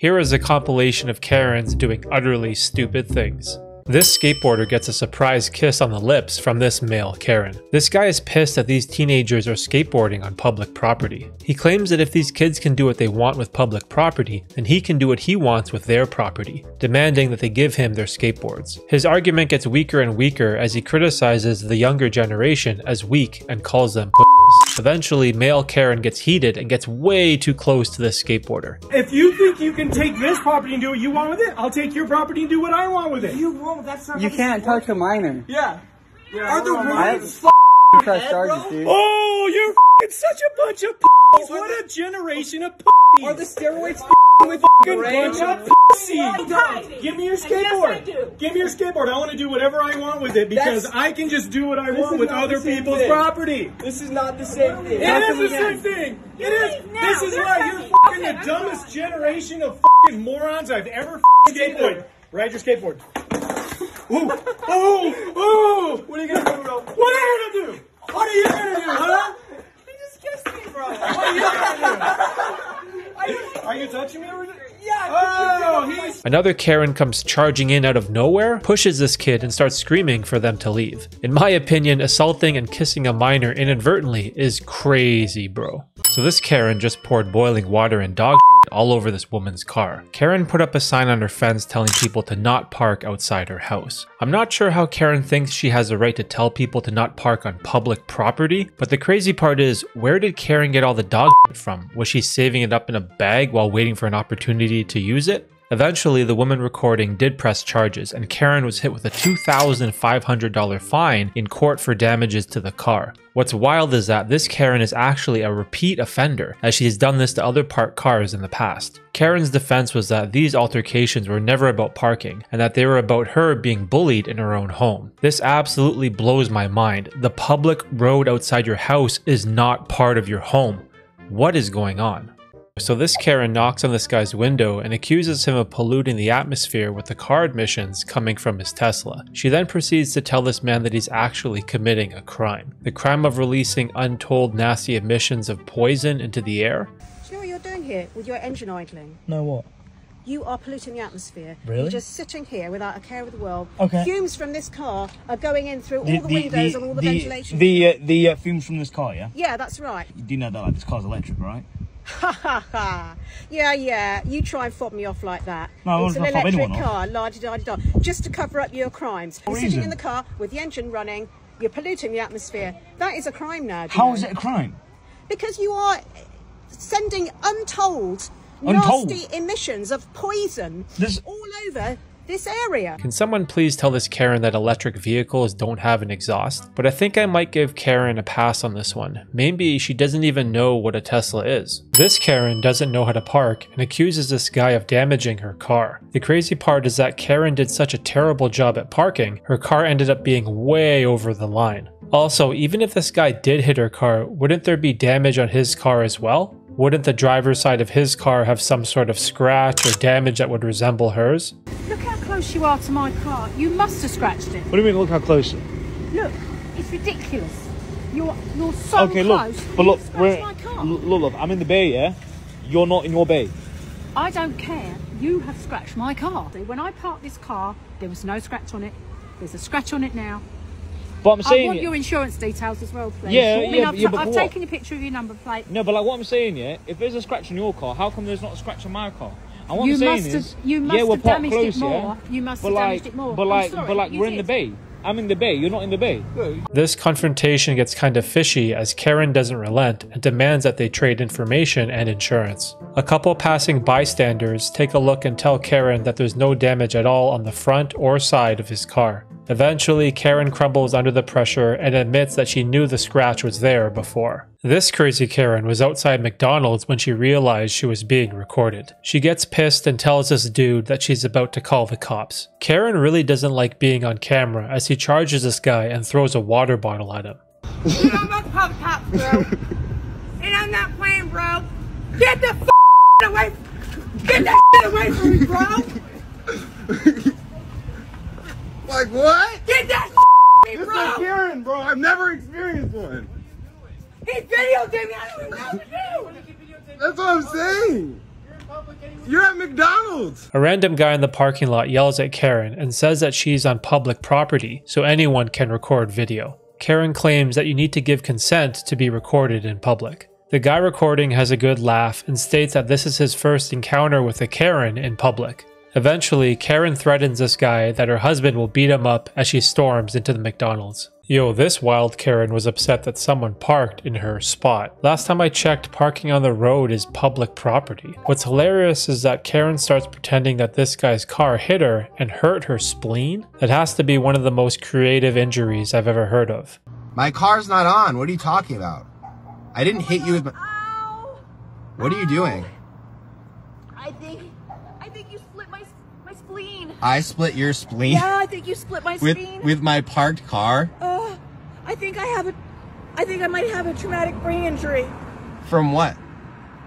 Here is a compilation of Karens doing utterly stupid things. This skateboarder gets a surprise kiss on the lips from this male Karen. This guy is pissed that these teenagers are skateboarding on public property. He claims that if these kids can do what they want with public property, then he can do what he wants with their property, demanding that they give him their skateboards. His argument gets weaker and weaker as he criticizes the younger generation as weak and calls them pussies. Eventually, male Karen gets heated and gets way too close to this skateboarder. If you think you can take this property and do what you want with it, I'll take your property and do what I want with it. You won't. That's not. You can't touch a minor. Yeah. Are the rules Press charges, dude. Oh, you're f***ing such a bunch of p***s. What a generation of p***s. Are the steroids with f***ing bunch of p***s. Give me your skateboard. Give me your skateboard. I want to do whatever I want with it because I can just do what I want with other people's property. This is not the same thing. It is the same thing. It is. This is why you're f***ing the dumbest generation of f***ing morons I've ever f***ing skateboarded. Ride your skateboard. Ooh. Oh. Oh. What are you gonna do, bro? What are you gonna do? What are you gonna do, huh? You just kissed me, bro. What are you gonna do? Are you touching me over there? Yeah. Oh, Another Karen comes charging in out of nowhere, pushes this kid and starts screaming for them to leave. In my opinion, assaulting and kissing a minor inadvertently is crazy, bro. So this Karen just poured boiling water and dog all over this woman's car. Karen put up a sign on her fence telling people to not park outside her house. I'm not sure how Karen thinks she has the right to tell people to not park on public property, but the crazy part is, where did Karen get all the dog from? Was she saving it up in a bag while waiting for an opportunity to use it? Eventually, the woman recording did press charges, and Karen was hit with a $2,500 fine in court for damages to the car. What's wild is that this Karen is actually a repeat offender, as she has done this to other parked cars in the past. Karen's defense was that these altercations were never about parking, and that they were about her being bullied in her own home. This absolutely blows my mind. The public road outside your house is not part of your home. What is going on? So this Karen knocks on this guy's window and accuses him of polluting the atmosphere with the car emissions coming from his Tesla. She then proceeds to tell this man that he's actually committing a crime. The crime of releasing untold nasty emissions of poison into the air. Do you know what you're doing here with your engine idling? No, what? You are polluting the atmosphere. Really? You're just sitting here without a care of the world. Okay. Fumes from this car are going in through all the windows and all the ventilation. The fumes from this car, yeah? Yeah, that's right. You do know that like this car's electric, right? Ha ha ha. Yeah, you try and fob me off like that. No, it's an I'm not fobbing electric anyone off. car, la-di-da-di-da, just to cover up your crimes. You're sitting in the car with the engine running, you're polluting the atmosphere. That is a crime now. How is it a crime? Because you are sending untold nasty emissions of poison all over this area. Can someone please tell this Karen that electric vehicles don't have an exhaust? But I think I might give Karen a pass on this one. Maybe she doesn't even know what a Tesla is. This Karen doesn't know how to park and accuses this guy of damaging her car. The crazy part is that Karen did such a terrible job at parking, her car ended up being way over the line. Also, even if this guy did hit her car, wouldn't there be damage on his car as well? Wouldn't the driver's side of his car have some sort of scratch or damage that would resemble hers? Look how close you are to my car. You must have scratched it. What do you mean, look how close? Look, it's ridiculous. You're so okay, close. Look, but look, My car. look, I'm in the bay, yeah? You're not in your bay. I don't care. You have scratched my car. When I parked this car, there was no scratch on it. There's a scratch on it now. But I'm saying, I want your insurance details as well, please. Yeah, I've taken a picture of your number plate. No, but like what I'm saying, yeah, if there's a scratch on your car, how come there's not a scratch on my car? And what You I'm saying must is, have- you must yeah, we're have parked damaged close, it more. yeah? You must but have like, damaged it more. But I'm like, sorry, but like, you we're in the did. bay. I'm in the bay. You're not in the bay. This confrontation gets kind of fishy as Karen doesn't relent and demands that they trade information and insurance. A couple passing bystanders take a look and tell Karen that there's no damage at all on the front or side of his car. Eventually, Karen crumbles under the pressure and admits that she knew the scratch was there before. This crazy Karen was outside McDonald's when she realized she was being recorded. She gets pissed and tells this dude that she's about to call the cops. Karen really doesn't like being on camera as he charges this guy and throws a water bottle at him. You know I'm about to call the cops, bro. And I'm not playing, bro. Get the away. Get that away from me, bro. Like what? Get that me, This bro. is Karen, bro. I've never experienced one. He videotaped me. I don't even know what to do. That's what I'm saying. You're in public anyway. You're at McDonald's. A random guy in the parking lot yells at Karen and says that she's on public property, so anyone can record video. Karen claims that you need to give consent to be recorded in public. The guy recording has a good laugh and states that this is his first encounter with a Karen in public. Eventually, Karen threatens this guy that her husband will beat him up as she storms into the McDonald's. Yo, this wild Karen was upset that someone parked in her spot. Last time I checked, parking on the road is public property. What's hilarious is that Karen starts pretending that this guy's car hit her and hurt her spleen. That has to be one of the most creative injuries I've ever heard of. My car's not on. What are you talking about? I didn't hit you with my... Ow! What are you doing? I think you split my spleen. I split your spleen? Yeah, I think you split my spleen. With my parked car? I think I might have a traumatic brain injury. From what?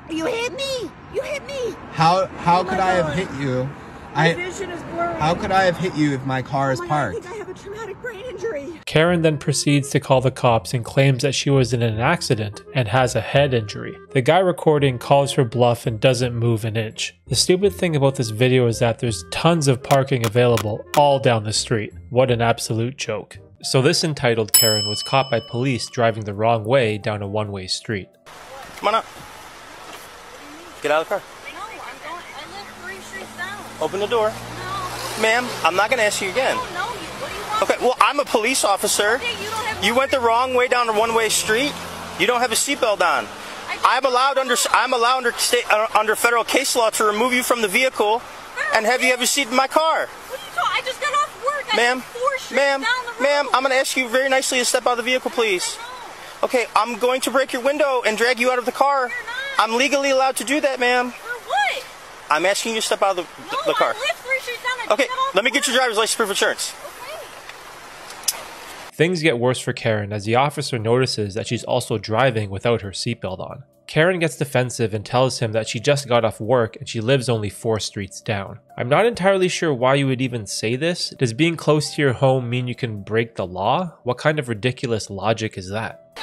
You hit me! You hit me! How could I have hit you? My vision is blurry. How could I have hit you if my car is parked? I think I have a traumatic brain injury. Karen then proceeds to call the cops and claims that she was in an accident and has a head injury. The guy recording calls her bluff and doesn't move an inch. The stupid thing about this video is that there's tons of parking available all down the street. What an absolute joke. So this entitled Karen was caught by police driving the wrong way down a one-way street. Come on up. Get out of the car. No, I live 3 streets down. Open the door. No. Ma'am, I'm not going to ask you again. What do you want? Okay, well, I'm a police officer. Okay, you don't have You went the wrong way down a one-way street. You don't have a seatbelt on. I'm allowed under federal case law to remove you from the vehicle and have you have a seat in my car. What are you talking? I just got off work. Ma'am, 4 streets down the road. I'm going to ask you very nicely to step out of the vehicle, please. Okay, I'm going to break your window and drag you out of the car. I'm legally allowed to do that, ma'am. For what? I'm asking you to step out of the car. I live 3 streets down. Okay, let me get your driver's license proof of insurance. Things get worse for Karen as the officer notices that she's also driving without her seatbelt on. Karen gets defensive and tells him that she just got off work and she lives only 4 streets down. I'm not entirely sure why you would even say this. Does being close to your home mean you can break the law? What kind of ridiculous logic is that?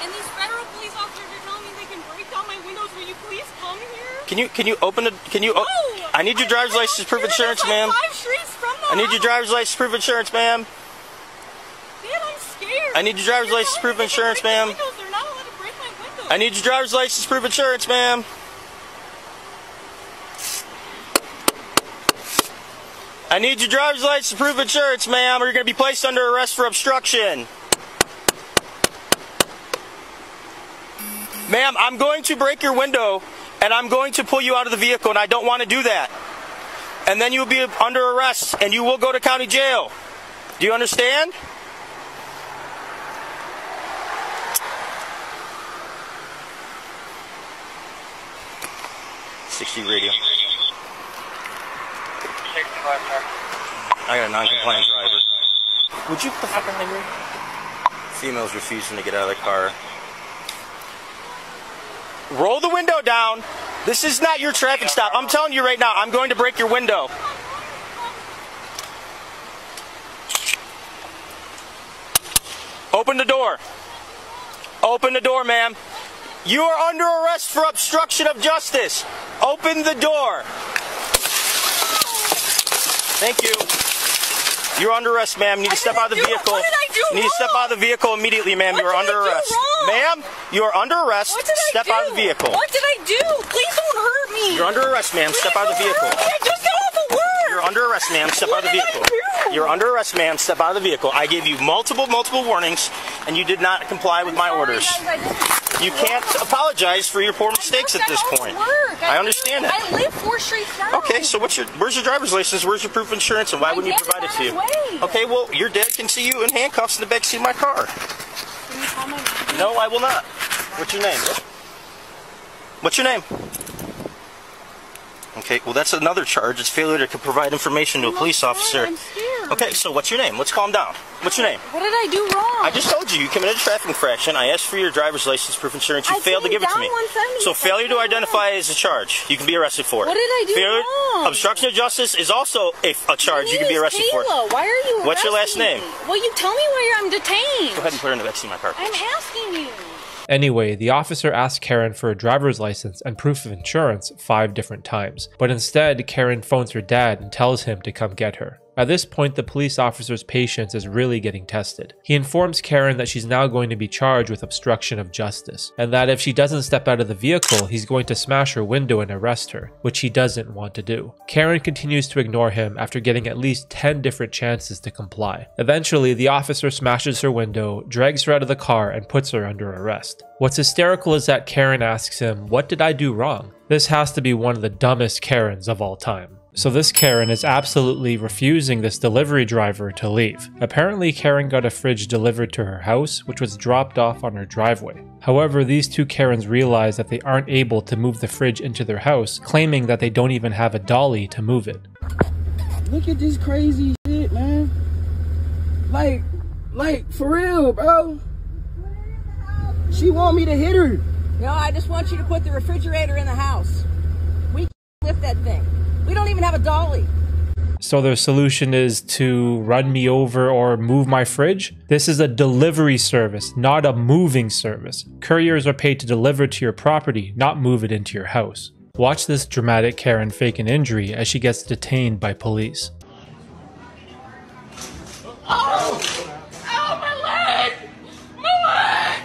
And these federal police officers are telling me they can break down my windows. Will you please come here? Can you open it? I need your driver's license proof of insurance, ma'am. 5 streets from the I need your driver's license proof of insurance, ma'am. Dad, I'm scared. I need your driver's license proof of insurance, ma'am. They're not allowed to break my windows. I need your driver's license proof of insurance, ma'am. I need your driver's license proof of insurance, ma'am, or you're going to be placed under arrest for obstruction. Ma'am, I'm going to break your window, and I'm going to pull you out of the vehicle, and I don't want to do that. And then you'll be under arrest, and you will go to county jail. Do you understand? Radio. I got a non-compliant driver. Would you put the fuck in there? Female's refusing to get out of the car. Roll the window down. This is not your traffic stop. I'm telling you right now, I'm going to break your window. Open the door. Open the door, ma'am. You are under arrest for obstruction of justice. Open the door. Thank you. You're under arrest, ma'am. You need to step out of the vehicle. What did I do wrong? You need to step out of the vehicle immediately, ma'am. You are under arrest. Ma'am, you are under arrest. What did I step do? out of the vehicle. What did I do? Please don't hurt me. You're under arrest, ma'am. Step out of the vehicle. I just got off of work. You're under arrest, ma'am. Step out of the vehicle. You're under arrest, ma'am. Step out of the vehicle. I gave you multiple warnings, and you did not comply with my orders. You can't apologize for your poor mistakes at this point. I understand that. I live 4 streets down. Okay, so where's your driver's license? Where's your proof of insurance, and why wouldn't you provide it to you? Okay, well, your dad can see you in handcuffs in the backseat of my car. Can you call my mom? No, I will not. What's your name? What's your name? Okay, well, that's another charge. It's failure to provide information to a police officer. I'm scared. Okay, so what's your name? Let's calm down. What's your name? What did I do wrong? I just told you committed a traffic infraction. I asked for your driver's license proof of insurance. You failed to give it to me. So failure to identify is a charge. You can be arrested for it. What did I do wrong? Obstruction of justice is also a charge. You can be arrested for it. Why are you What's your last name? Well, you tell me why I'm detained. Go ahead and put her in the backseat of my car. I'm asking you. Anyway, the officer asks Karen for a driver's license and proof of insurance 5 different times, but instead Karen phones her dad and tells him to come get her. At this point, the police officer's patience is really getting tested. He informs Karen that she's now going to be charged with obstruction of justice, and that if she doesn't step out of the vehicle, he's going to smash her window and arrest her, which he doesn't want to do. Karen continues to ignore him after getting at least 10 different chances to comply. Eventually, the officer smashes her window, drags her out of the car, and puts her under arrest. What's hysterical is that Karen asks him, "What did I do wrong?" This has to be one of the dumbest Karens of all time. So this Karen is absolutely refusing this delivery driver to leave. Apparently Karen got a fridge delivered to her house, which was dropped off on her driveway. However, these two Karens realize that they aren't able to move the fridge into their house, claiming that they don't even have a dolly to move it. Look at this crazy shit, man. Like, for real, bro. She want me to hit her. No, I just want you to put the refrigerator in the house. We can't lift that thing. We don't even have a dolly. So their solution is to run me over or move my fridge? This is a delivery service, not a moving service. Couriers are paid to deliver to your property, not move it into your house. Watch this dramatic Karen fake an injury as she gets detained by police. Oh! Oh, my leg! My leg!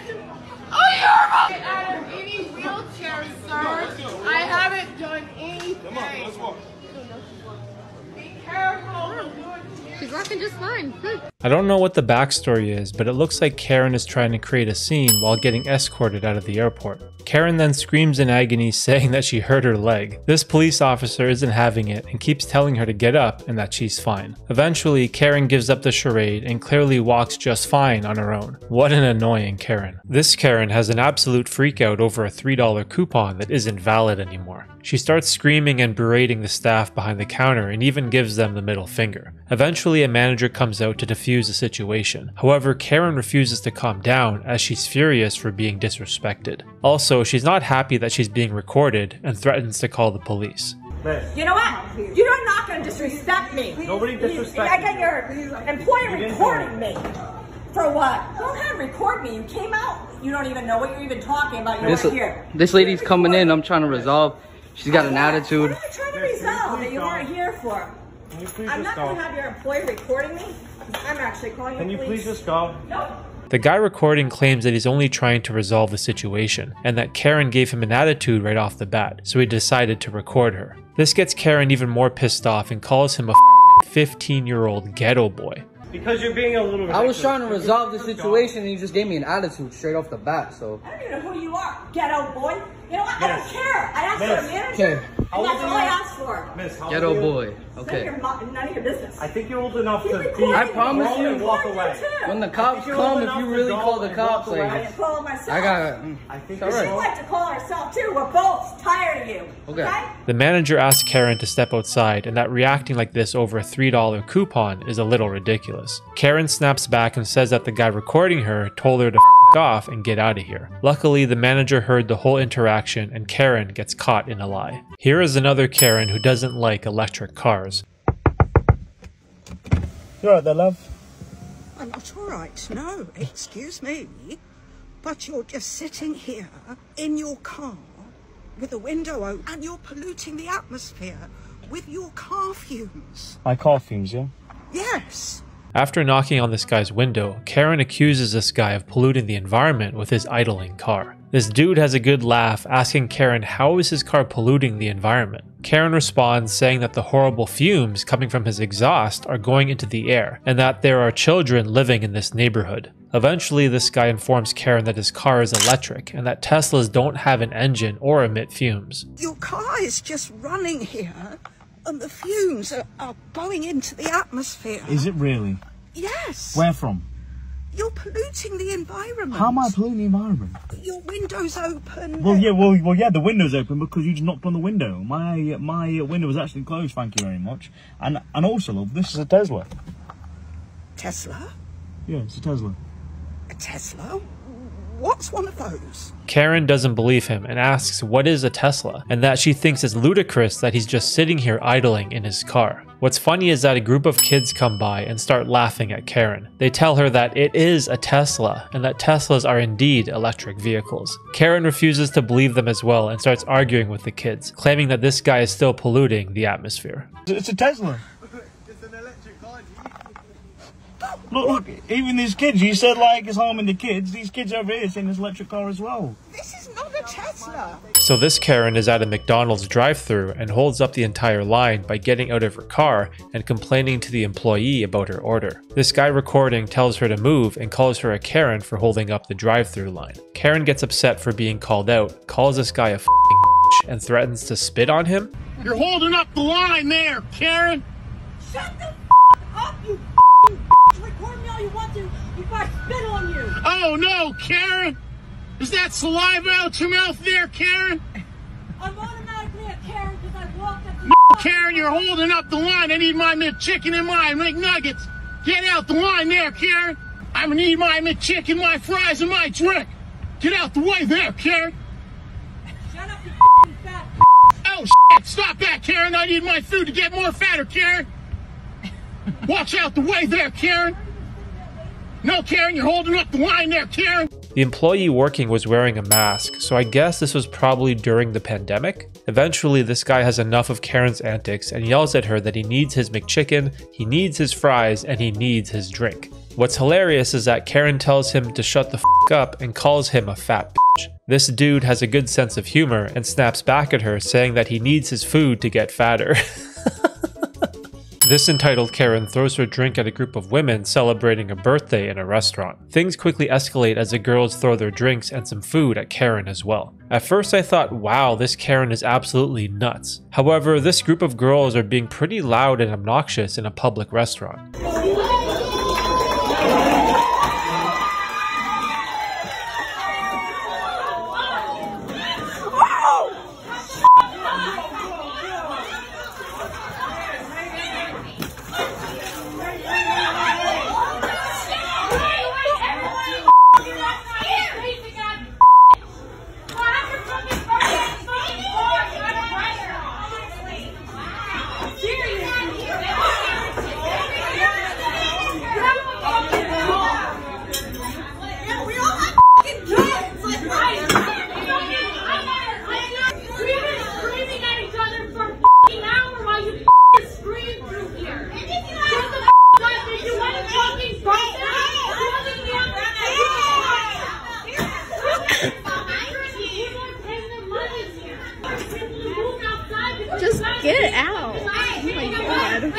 Oh, you're get out of any wheelchair, sir. I haven't done anything. Come on, let's walk. Be careful. She's walking just fine. I don't know what the backstory is, but it looks like Karen is trying to create a scene while getting escorted out of the airport. Karen then screams in agony, saying that she hurt her leg. This police officer isn't having it and keeps telling her to get up and that she's fine. Eventually, Karen gives up the charade and clearly walks just fine on her own. What an annoying Karen. This Karen has an absolute freakout over a $3 coupon that isn't valid anymore. She starts screaming and berating the staff behind the counter and even gives them the middle finger. Eventually, a manager comes out to defuse the situation. However, Karen refuses to calm down as she's furious for being disrespected. Also, she's not happy that she's being recorded and threatens to call the police. You know what? You're not going to disrespect me. Nobody disrespect I got your employer recording me. For what? Go ahead, record me. You came out. You don't even know what you're even talking about. You're right here. This lady's coming in. I'm trying to resolve. She's got an attitude. What are you trying to resolve that you weren't here for? I'm not going to have your employer recording me. I'm actually calling you. Can you please just go? No. The guy recording claims that he's only trying to resolve the situation, and that Karen gave him an attitude right off the bat, so he decided to record her. This gets Karen even more pissed off and calls him a 15-year-old ghetto boy. Because you're being a little ridiculous. I was trying to resolve the situation and you just gave me an attitude straight off the bat, so. I don't even know who you are, ghetto boy. You know what? I don't care. I asked for a manager. And that's all I asked for. Miss, ghetto boy. Okay. None of your business. I think you're old enough to be. I promise you. And walk away. When the cops come, if you really call the cops, like, I can call myself. I got. I think it's all right. We like to call ourselves too. We're both tired of you. Okay. The manager asks Karen to step outside, and that reacting like this over a $3 coupon is a little ridiculous. Karen snaps back and says that the guy recording her told her to off and get out of here. Luckily, the manager heard the whole interaction and Karen gets caught in a lie. Here is another Karen who doesn't like electric cars. You alright there, love? I'm not all right, no, excuse me. But you're just sitting here in your car with the window open and you're polluting the atmosphere with your car fumes. My car fumes, yeah? Yes. After knocking on this guy's window, Karen accuses this guy of polluting the environment with his idling car. This dude has a good laugh, asking Karen how is his car polluting the environment. Karen responds saying that the horrible fumes coming from his exhaust are going into the air, and that there are children living in this neighborhood. Eventually, this guy informs Karen that his car is electric, and that Teslas don't have an engine or emit fumes. Your car is just running here, and the fumes are going into the atmosphere. Is it really? Yes. Where from? You're polluting the environment. How am I polluting the environment? Your window's open. Well, yeah, the window's open because you just knocked on the window. My window was actually closed, thank you very much. And also, love, this is a Tesla. Tesla? Yeah, it's a Tesla. A Tesla? What's one of those? Karen doesn't believe him and asks what is a Tesla, and that she thinks it's ludicrous that he's just sitting here idling in his car. What's funny is that a group of kids come by and start laughing at Karen. They tell her that it is a Tesla and that Teslas are indeed electric vehicles. Karen refuses to believe them as well and starts arguing with the kids, claiming that this guy is still polluting the atmosphere. It's a Tesla. It's an electric car. Look, even these kids, you said like it's harming the kids. These kids over here saying it's electric car as well. This is not a Tesla. So this Karen is at a McDonald's drive-thru and holds up the entire line by getting out of her car and complaining to the employee about her order. This guy recording tells her to move and calls her a Karen for holding up the drive-thru line. Karen gets upset for being called out, calls this guy a f***ing bitch, and threatens to spit on him. You're holding up the line there, Karen. Shut the up, you record me all you want to before I spit on you. Oh no, Karen. Is that saliva out your mouth there, Karen? I'm automatically a Karen because I walked up to Karen, you're holding up the line. I need my McChicken and my McNuggets. Get out the line there, Karen. I'm gonna need my McChicken, my fries, and my drink. Get out the way there, Karen. Shut up, you fat. Oh, shit. Stop that, Karen. I need my food to get more fatter, Karen. Watch out the way there, Karen. No, Karen, you're holding up the line there, Karen. The employee working was wearing a mask, so I guess this was probably during the pandemic. Eventually, this guy has enough of Karen's antics and yells at her that he needs his McChicken, he needs his fries, and he needs his drink. What's hilarious is that Karen tells him to shut the f*** up and calls him a fat bitch. This dude has a good sense of humor and snaps back at her saying that he needs his food to get fatter. This entitled Karen throws her drink at a group of women celebrating a birthday in a restaurant. Things quickly escalate as the girls throw their drinks and some food at Karen as well. At first I thought, wow, this Karen is absolutely nuts. However, this group of girls are being pretty loud and obnoxious in a public restaurant. Just get it out. Oh my god.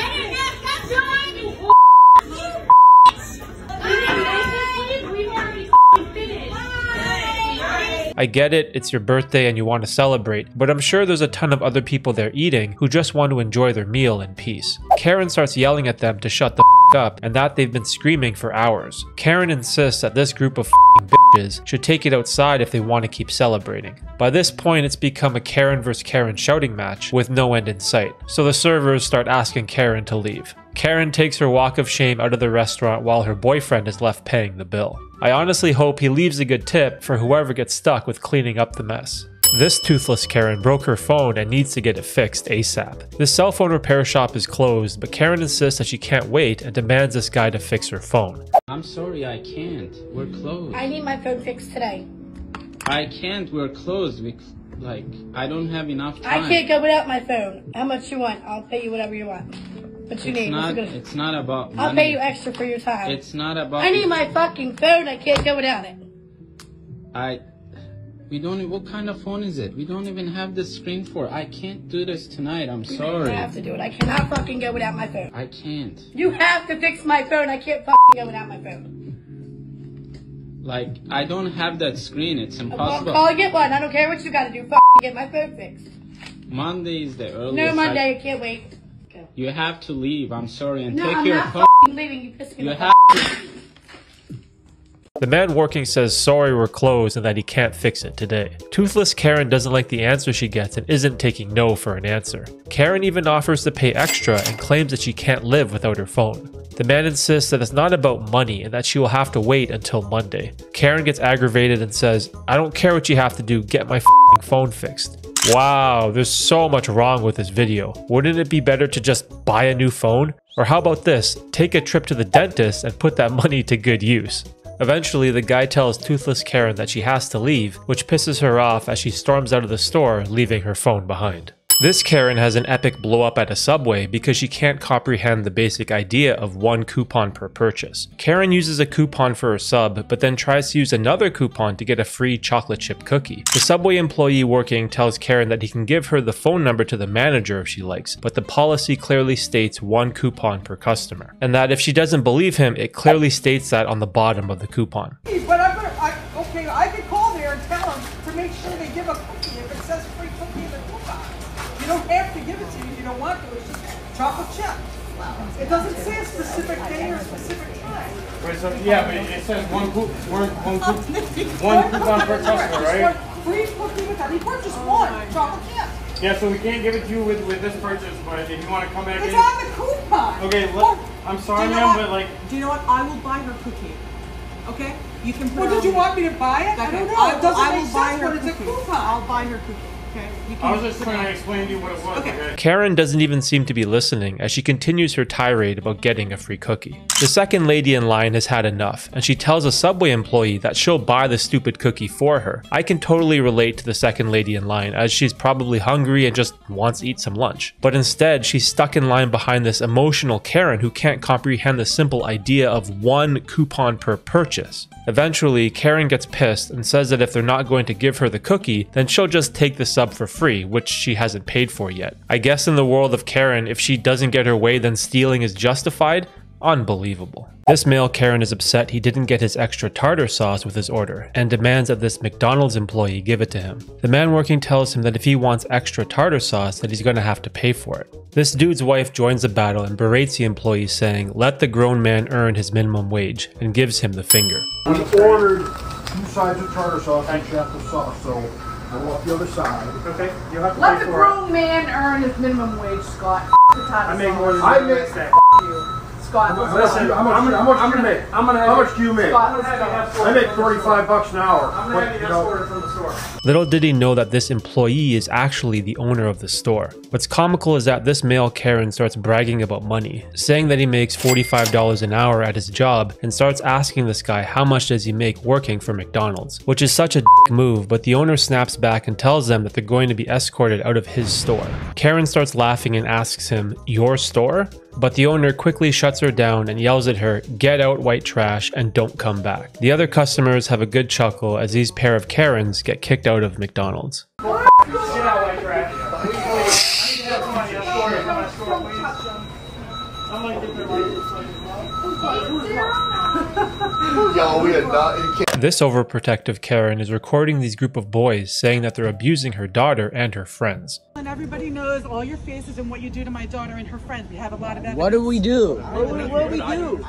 I get it, it's your birthday and you want to celebrate, but I'm sure there's a ton of other people there eating who just want to enjoy their meal in peace. Karen starts yelling at them to shut the f*** up and that they've been screaming for hours. Karen insists that this group of f***ing bitches should take it outside if they want to keep celebrating. By this point, it's become a Karen vs. Karen shouting match with no end in sight, so the servers start asking Karen to leave. Karen takes her walk of shame out of the restaurant while her boyfriend is left paying the bill. I honestly hope he leaves a good tip for whoever gets stuck with cleaning up the mess. This toothless Karen broke her phone and needs to get it fixed ASAP. The cell phone repair shop is closed, but Karen insists that she can't wait and demands this guy to fix her phone. I'm sorry, I can't. We're closed. I need my phone fixed today. I can't. We're closed. I don't have enough time. I can't go without my phone. How much you want? I'll pay you whatever you want. What you need? It's not about money. I'll pay you extra for your time. It's not about... I need my fucking phone. I can't go without it. We don't... What kind of phone is it? We don't even have the screen for it. I can't do this tonight. I'm sorry. I have to do it. I cannot fucking go without my phone. I can't. You have to fix my phone. I can't fucking go without my phone. I don't have that screen. It's impossible. Call and get one. I don't care what you gotta do. Fucking get my phone fixed. Monday is the earliest. No, Monday. I can't wait. Go. You have to leave. I'm sorry. And no, take I'm your not phone. fucking leaving. You pissed me off. The man working says sorry we're closed and that he can't fix it today. Toothless Karen doesn't like the answer she gets and isn't taking no for an answer. Karen even offers to pay extra and claims that she can't live without her phone. The man insists that it's not about money and that she will have to wait until Monday. Karen gets aggravated and says, "I don't care what you have to do, get my f***ing phone fixed." Wow, there's so much wrong with this video. Wouldn't it be better to just buy a new phone? Or how about this, take a trip to the dentist and put that money to good use? Eventually, the guy tells toothless Karen that she has to leave, which pisses her off as she storms out of the store, leaving her phone behind. This Karen has an epic blow up at a Subway because she can't comprehend the basic idea of 1 coupon per purchase. Karen uses a coupon for her sub, but then tries to use another coupon to get a free chocolate chip cookie. The Subway employee working tells Karen that he can give her the phone number to the manager if she likes, but the policy clearly states 1 coupon per customer. And that if she doesn't believe him, it clearly states that on the bottom of the coupon. But I could call there and tell them to make sure they give a cookie if it says free cookie in the coupon. You don't have to give it to you if you don't want to. It's just chocolate chip. It doesn't say a specific day or a specific time. Right, so yeah, but it says one coupon per customer, right? Free cookie with any purchase, 1 chocolate chip. Yeah, so we can't give it to you with this purchase, but if you want to come back in. It's on the coupon. Okay, look, I'm sorry, ma'am, but like. Do you know what? I will buy her cookie. Okay? You can put Well, did you want me to buy it? Okay. I don't know. It doesn't make buy sense, her but it's a cookie. coupon. I'll buy her cookie. Okay? You can I was just trying to explain to you what it was. Okay. Karen doesn't even seem to be listening as she continues her tirade about getting a free cookie. The second lady in line has had enough, and she tells a Subway employee that she'll buy the stupid cookie for her. I can totally relate to the second lady in line as she's probably hungry and just wants to eat some lunch. But instead, she's stuck in line behind this emotional Karen who can't comprehend the simple idea of 1 coupon per purchase. Eventually, Karen gets pissed and says that if they're not going to give her the cookie, then she'll just take the sub for free, which she hasn't paid for yet. I guess in the world of Karen, if she doesn't get her way, then stealing is justified? Unbelievable. This male Karen is upset he didn't get his extra tartar sauce with his order and demands that this McDonald's employee give it to him. The man working tells him that if he wants extra tartar sauce, that he's going to have to pay for it. This dude's wife joins the battle and berates the employee, saying, "Let the grown man earn his minimum wage," and gives him the finger. We ordered 2 sides of tartar sauce and chapter sauce, so I'm off the other side. Okay, you'll have to Let pay the for grown man earn his minimum wage, Scott. I make more than that. Scott, listen, how much do you make? Scott, I make $35 an hour. I'm gonna have you escorted from the store. Little did he know that this employee is actually the owner of the store. What's comical is that this male Karen starts bragging about money, saying that he makes $45 an hour at his job, and starts asking this guy how much does he make working for McDonald's, which is such a dick move, but the owner snaps back and tells them that they're going to be escorted out of his store. Karen starts laughing and asks him, "Your store?" But the owner quickly shuts her down and yells at her, "Get out, white trash, and don't come back." The other customers have a good chuckle as these pair of Karens get kicked out of McDonald's. Get out, white trash. Please, I need to have somebody escorted from my store, please. I'm like, Yo, we are not. This overprotective Karen is recording these group of boys saying that they're abusing her daughter and her friends. And everybody knows all your faces and what you do to my daughter and her friends. We have a lot of evidence. What do we do? What do we do?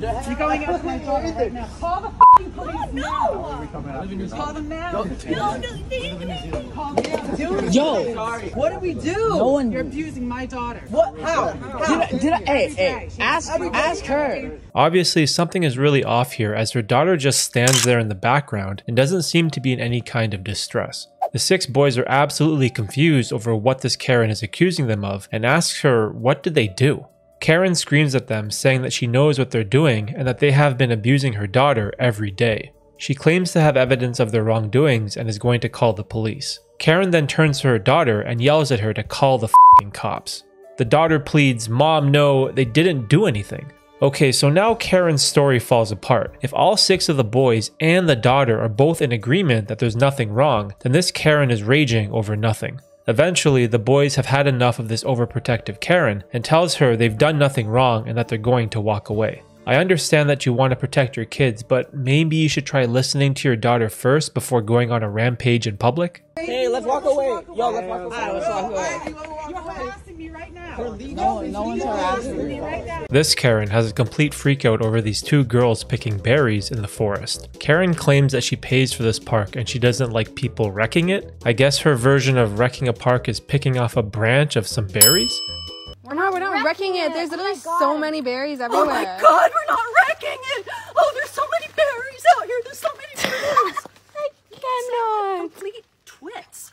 You're going after my daughter right now. Call the f***ing police now. Call them now. Call them now. Yo, what do we do? No one. You're abusing my daughter. What? How? Did I? Hey, ask her. Obviously, something is really off here as her daughter just stands there in the background and doesn't seem to be in any kind of distress. The 6 boys are absolutely confused over what this Karen is accusing them of and asks her what did they do. Karen screams at them, saying that she knows what they're doing and that they have been abusing her daughter every day. She claims to have evidence of their wrongdoings and is going to call the police. Karen then turns to her daughter and yells at her to call the f***ing cops. The daughter pleads, "Mom, no, they didn't do anything." Okay, so now Karen's story falls apart. If all 6 of the boys and the daughter are both in agreement that there's nothing wrong, then this Karen is raging over nothing. Eventually, the boys have had enough of this overprotective Karen and tells her they've done nothing wrong and that they're going to walk away. I understand that you want to protect your kids, but maybe you should try listening to your daughter first before going on a rampage in public? Hey, let's walk away. Yo, let's walk away. Let's walk away. You're harassing me right now. No one's harassing me right now. This Karen has a complete freakout over these 2 girls picking berries in the forest. Karen claims that she pays for this park and she doesn't like people wrecking it. I guess her version of wrecking a park is picking off a branch of some berries? we're not wrecking it. There's literally so many berries everywhere. Oh my God, we're not wrecking it. Oh, there's so many berries out here. There's so many berries. I cannot. Complete twits.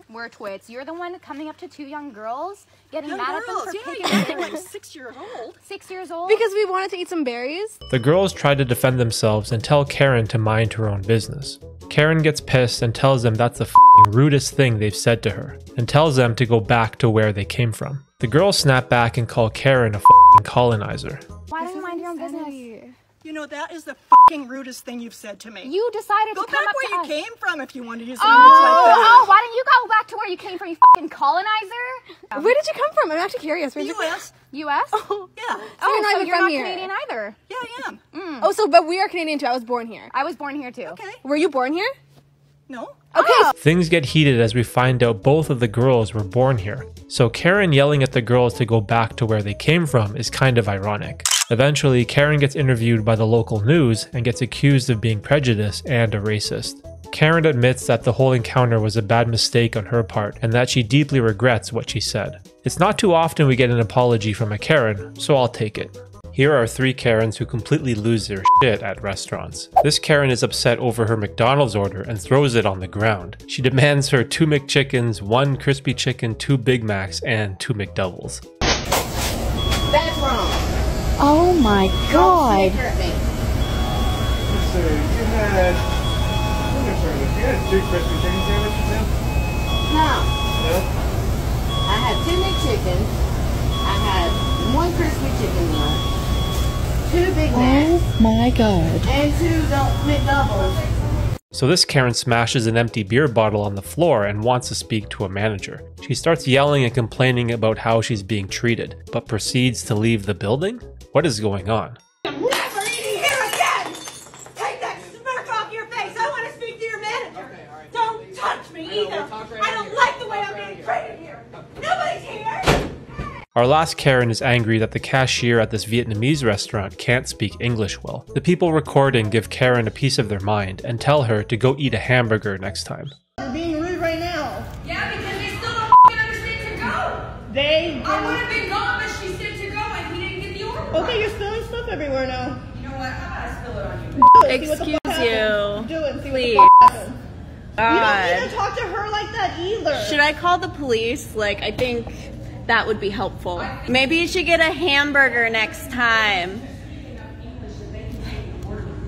We're twits. You're the one coming up to two young girls, getting Young mad at girls, them for yeah, picking you're like berries. 6 years old. 6 years old? Because we wanted to eat some berries. The girls try to defend themselves and tell Karen to mind her own business. Karen gets pissed and tells them that's the f***ing rudest thing they've said to her, and tells them to go back to where they came from. The girls snap back and call Karen a f***ing colonizer. Why don't you mind your own business? You know, that is the fucking rudest thing you've said to me. You decided go to come back up where to you us. came from if you want to use language like that. Oh, why don't you go back to where you came from, you fucking colonizer? Where did you come from? I'm actually curious. Where'd you come U.S. U.S.? Oh, yeah. So you're not so even you're from not here. Canadian either. Yeah, I am. Oh, so but we are Canadian too. I was born here. I was born here too. Okay. Were you born here? No. Okay. Things get heated as we find out both of the girls were born here. So Karen yelling at the girls to go back to where they came from is kind of ironic. Eventually, Karen gets interviewed by the local news and gets accused of being prejudiced and a racist. Karen admits that the whole encounter was a bad mistake on her part and that she deeply regrets what she said. It's not too often we get an apology from a Karen, so I'll take it. Here are 3 Karens who completely lose their shit at restaurants. This Karen is upset over her McDonald's order and throws it on the ground. She demands her 2 McChickens, 1 crispy chicken, 2 Big Macs, and 2 McDoubles. That's wrong. Oh my God. Don't hurt me. Let's see, you had 2 crispy chicken sandwiches in? No. No? I had 2 McChickens. I had 1 crispy chicken meal. 2 Big Macs. Oh my God. And 2 McDoubles. So this Karen smashes an empty beer bottle on the floor and wants to speak to a manager. She starts yelling and complaining about how she's being treated, but proceeds to leave the building? What is going on? I'm never eating here again! Take that smirk off your face! I want to speak to your manager! Okay, all right. Don't touch me either! I don't like the way I'm being treated here! Nobody's here! Our last Karen is angry that the cashier at this Vietnamese restaurant can't speak English well. The people recording give Karen a piece of their mind and tell her to go eat a hamburger next time. You're being rude right now. Yeah, because they still don't understand to go. They. I would have been gone, but she said to go and he didn't get the order. Okay, you're spilling stuff everywhere now. You know what? How about I spill it on you? Do it. Excuse see what the fuck you. happens. Do it. See Please. what the fuck happens. You God. don't need to talk to her like that either. Should I call the police? Like, I think that would be helpful. Maybe you should get a hamburger next time.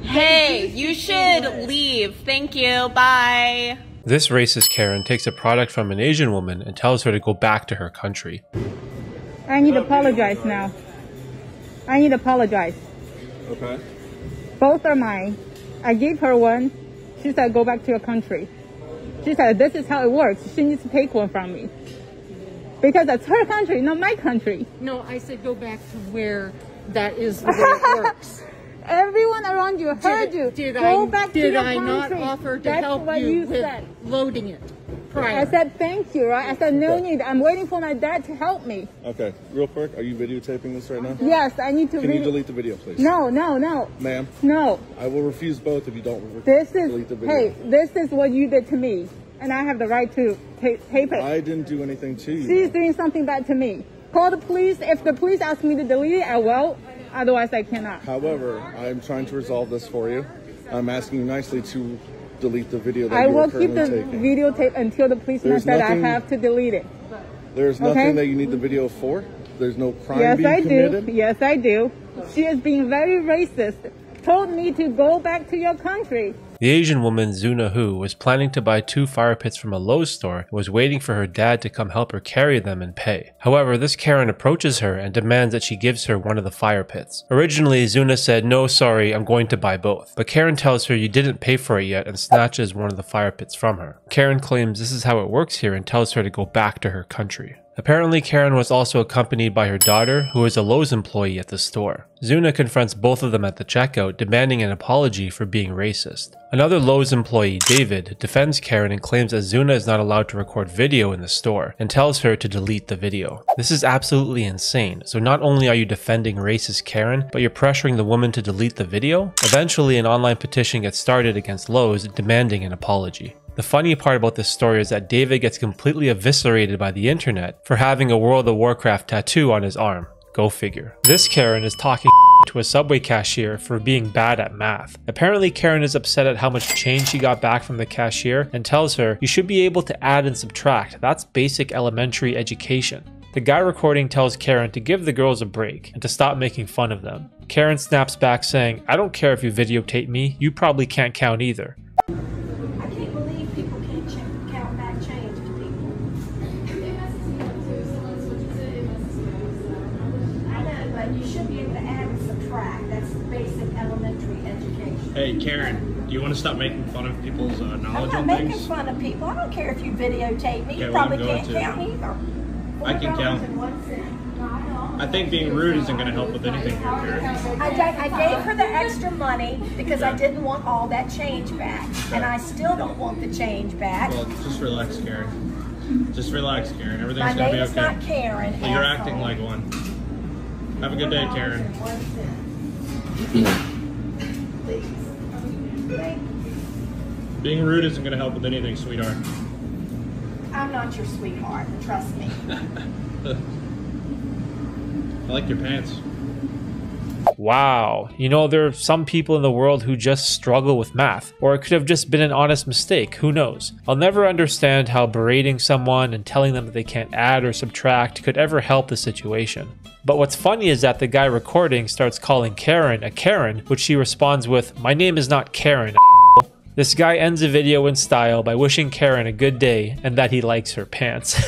Hey, you should leave. Thank you. Bye. This racist Karen takes a product from an Asian woman and tells her to go back to her country. I need to apologize now. I need to apologize. Okay. Both are mine. I gave her one. She said, go back to your country. She said, this is how it works. She needs to take one from me. Because that's her country, not my country. No, I said go back to where that is the way it works. Everyone around you heard you. Go back to your country. Did I not offer to That's help what you with said. loading it prior? I said thank you, right? I said no need. I'm waiting for my dad to help me. Okay, real quick, are you videotaping this right now? Yes, I need to Can you delete the video, please? No, no, no. Ma'am? No. I will refuse both if you don't This delete the is, video. hey, this is what you did to me. And I have the right to tape it. I didn't do anything to you. She's doing something bad to me. Call the police. If the police ask me to delete it, I will. Otherwise, I cannot. However, I'm trying to resolve this for you. I'm asking you nicely to delete the video that I you will are keep currently the taking. videotape until the policeman There's said nothing- I have to delete it. There's nothing Okay? that you need the video for. There's no crime Yes, being I committed. do. Yes, I do. She is being very racist. Told me to go back to your country. The Asian woman Zuna Hu was planning to buy 2 fire pits from a Lowe's store and was waiting for her dad to come help her carry them and pay. However, this Karen approaches her and demands that she gives her one of the fire pits. Originally, Zuna said, no sorry, I'm going to buy both. But Karen tells her you didn't pay for it yet and snatches one of the fire pits from her. Karen claims this is how it works here and tells her to go back to her country. Apparently, Karen was also accompanied by her daughter, who is a Lowe's employee at the store. Zuna confronts both of them at the checkout, demanding an apology for being racist. Another Lowe's employee, David, defends Karen and claims that Zuna is not allowed to record video in the store, and tells her to delete the video. This is absolutely insane, so not only are you defending racist Karen, but you're pressuring the woman to delete the video? Eventually, an online petition gets started against Lowe's demanding an apology. The funny part about this story is that David gets completely eviscerated by the internet for having a World of Warcraft tattoo on his arm. Go figure. This Karen is talking to a Subway cashier for being bad at math. Apparently Karen is upset at how much change she got back from the cashier and tells her, "You should be able to add and subtract. That's basic elementary education." The guy recording tells Karen to give the girls a break and to stop making fun of them. Karen snaps back saying, "I don't care if you videotape me, you probably can't count either." I can't believe people can't count back change to people. I know, but you should be able to add and subtract. That's basic elementary education. Hey, Karen, do you want to stop making fun of people's knowledge I'm on not things? making fun of people. I don't care if you videotape me. Okay, You well, probably I'm can't going to. count either. I can count. I think being rude isn't going to help with anything here, Karen. I gave her the extra money because I didn't want all that change back. And I still don't want the change back. Well, just relax, Karen. Just relax, Karen. Everything's My going to be name is okay. not Karen. Well, you're asshole. acting like one. Have a good day, Karen. Being rude isn't going to help with anything, sweetheart. I'm not your sweetheart, trust me. I like your pants. Wow, you know, there are some people in the world who just struggle with math, or it could have just been an honest mistake, who knows. I'll never understand how berating someone and telling them that they can't add or subtract could ever help the situation. But what's funny is that the guy recording starts calling Karen a Karen, which she responds with, "My name is not Karen, a**." This guy ends the video in style by wishing Karen a good day and that he likes her pants.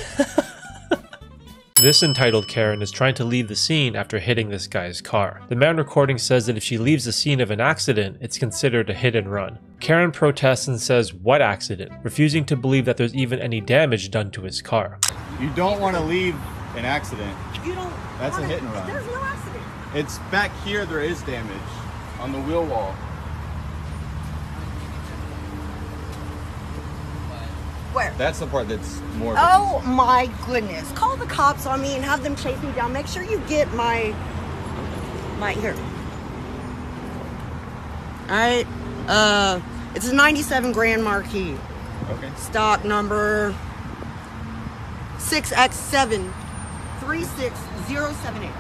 This entitled Karen is trying to leave the scene after hitting this guy's car. The man recording says that if she leaves the scene of an accident, it's considered a hit and run. Karen protests and says, "What accident?" refusing to believe that there's even any damage done to his car. You don't want to leave an accident. You don't. That's a hit and run. There's no accident. It's back here, there is damage on the wheel wall. Where? That's the part that's more. Oh my goodness. Call the cops on me and have them chase me down. Make sure you get my here. Alright. It's a 97 Grand Marquis. Okay. Stock number 6X7 36078.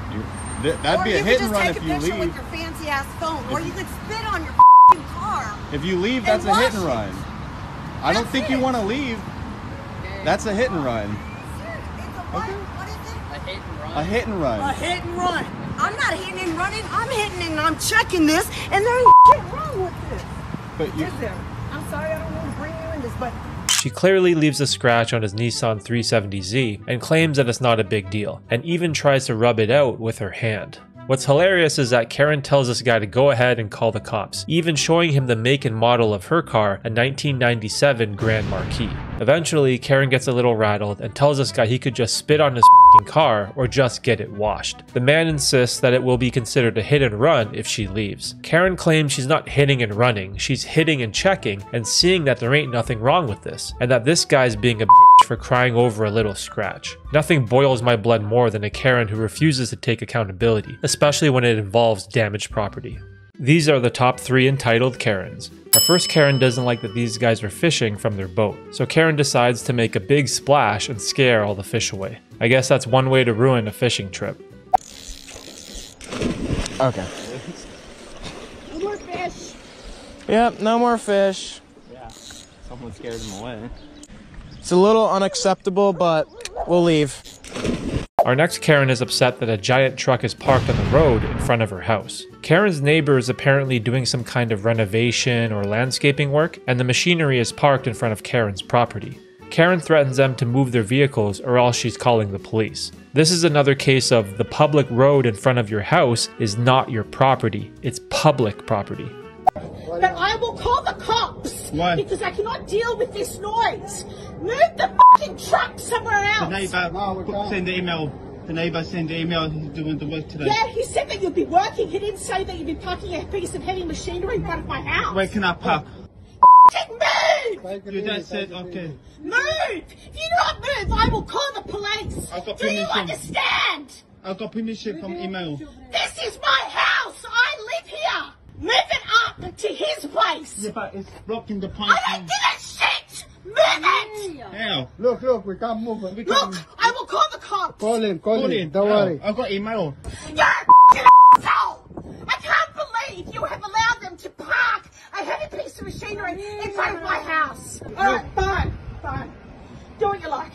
That'd be a hit and run if you Or you could just take a picture leave. with your fancy ass phone. Or you could spit on your car. If you leave, that's a hit and run. I don't think you want to leave. That's a hit and run. What is it? A hit and run. A hit and run. A hit and run. I'm not hitting and running. I'm hitting and I'm checking this, and there ain't shit wrong with this. But you. Is there? I'm sorry, I don't want to bring you in this, but. She clearly leaves a scratch on his Nissan 370Z and claims that it's not a big deal, and even tries to rub it out with her hand. What's hilarious is that Karen tells this guy to go ahead and call the cops, even showing him the make and model of her car, a 1997 Grand Marquis. Eventually, Karen gets a little rattled and tells this guy he could just spit on his car or just get it washed. The man insists that it will be considered a hit and run if she leaves. Karen claims she's not hitting and running, she's hitting and checking and seeing that there ain't nothing wrong with this, and that this guy's being a for crying over a little scratch. Nothing boils my blood more than a Karen who refuses to take accountability, especially when it involves damaged property. These are the top 3 entitled Karens. Our first Karen doesn't like that these guys are fishing from their boat, so Karen decides to make a big splash and scare all the fish away. I guess that's one way to ruin a fishing trip. Okay. No more fish. Yep, no more fish. Yeah. Someone scared him away. It's a little unacceptable, but we'll leave. Our next Karen is upset that a giant truck is parked on the road in front of her house. Karen's neighbor is apparently doing some kind of renovation or landscaping work, and the machinery is parked in front of Karen's property. Karen threatens them to move their vehicles or else she's calling the police. This is another case of the public road in front of your house is not your property, it's public property. But I will call the cops. Why? Because I cannot deal with this noise. Move the fucking truck somewhere else. The neighbour send the email. The neighbour send the email. He's doing the work today. Yeah, he said that you'd be working. He didn't say that you'd be parking a piece of heavy machinery in front of my house. Where can I park? Move! Your dad said okay. Move! If you do not move, I will call the police. I've got Do you permission. understand? I got permission from email. This is my house. I live here. Move it up to his place. Yeah, but it's blocking the pipe. I don't give a shit. Minute! Hell. Look, we can't move. We Look, can't. I will call the cops. Call him. Don't worry. I've got email. You're a asshole! I can't believe you have allowed them to park a heavy piece of machinery in front of my house. Alright, fine. Do what you like.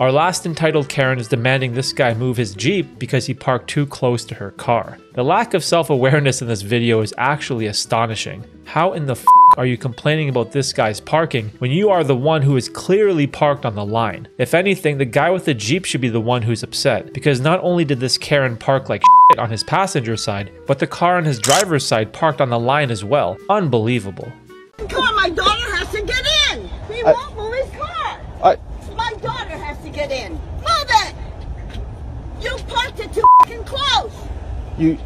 Our last entitled Karen is demanding this guy move his Jeep because he parked too close to her car. The lack of self-awareness in this video is actually astonishing. How in the f are you complaining about this guy's parking when you are the one who is clearly parked on the line? If anything, the guy with the Jeep should be the one who's upset, because not only did this Karen park like shit on his passenger side, but the car on his driver's side parked on the line as well. Unbelievable. Come on, my daughter has to get in. He won't move his car. My daughter has to get in. Move it. You parked it too fucking close. You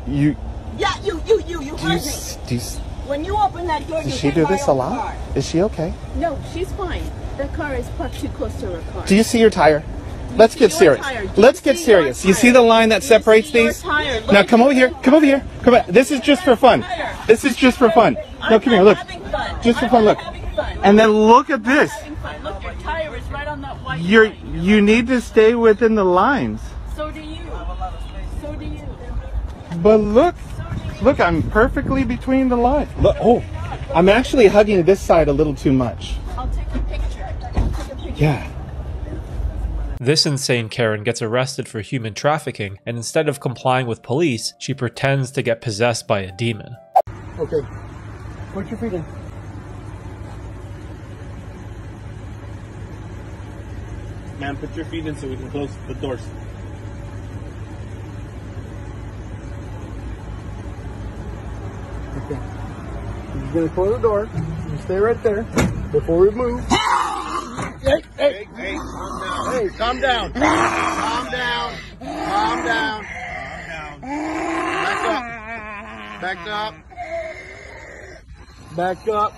Yeah, you heard me. When you open that door, does she do this a lot? Is she okay? No, she's fine. The car is parked too close to her car. Do you see your tire? Let's get serious. Let's get serious. You see the line that separates these? Now come over here. Come over here. Come on. This is just for fun. This is just for fun. No, come here. Look. Just for fun. Look. And then look at this. Look, your tire is right on that white line. You need to stay within the lines. So do you. But look, I'm perfectly between the lines. Look, oh, I'm actually hugging this side a little too much. I'll take a picture. Yeah. This insane Karen gets arrested for human trafficking, and instead of complying with police, she pretends to get possessed by a demon. Okay. Put your feet in. Man, put your feet in so we can close the doors. Okay. I'm just gonna close the door. You stay right there before we move. Hey, calm down. Calm down. Back up.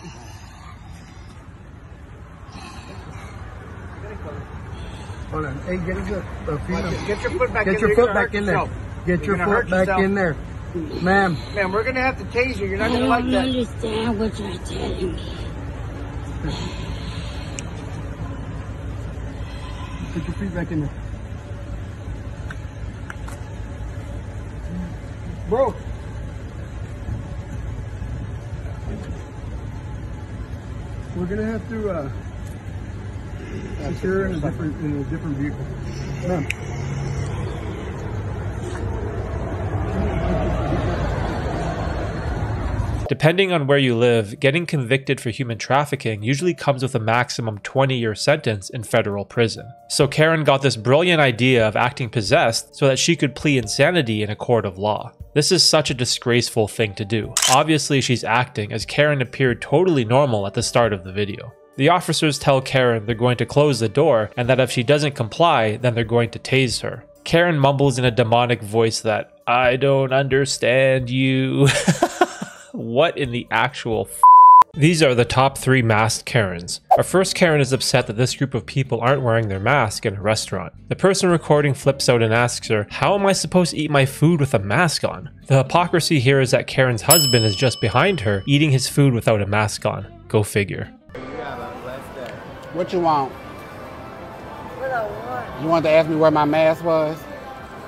Hold on. Hey, get your foot back in there. Get your foot back in there. Get your foot back in there. Ma'am. Man, we're gonna have to tase you. You're not gonna like that. I don't understand what you're telling me. Put your feet back in there. Bro. We're gonna have to secure in a different vehicle. Ma'am. Depending on where you live, getting convicted for human trafficking usually comes with a maximum 20-year sentence in federal prison. So Karen got this brilliant idea of acting possessed so that she could plead insanity in a court of law. This is such a disgraceful thing to do. Obviously she's acting, as Karen appeared totally normal at the start of the video. The officers tell Karen they're going to close the door and that if she doesn't comply, then they're going to tase her. Karen mumbles in a demonic voice that, "I don't understand you." What in the actual f***? These are the top 3 masked Karens. Our first Karen is upset that this group of people aren't wearing their mask in a restaurant. The person recording flips out and asks her, "How am I supposed to eat my food with a mask on?" The hypocrisy here is that Karen's husband is just behind her, eating his food without a mask on. Go figure. What you want? What I want? You want to ask me where my mask was?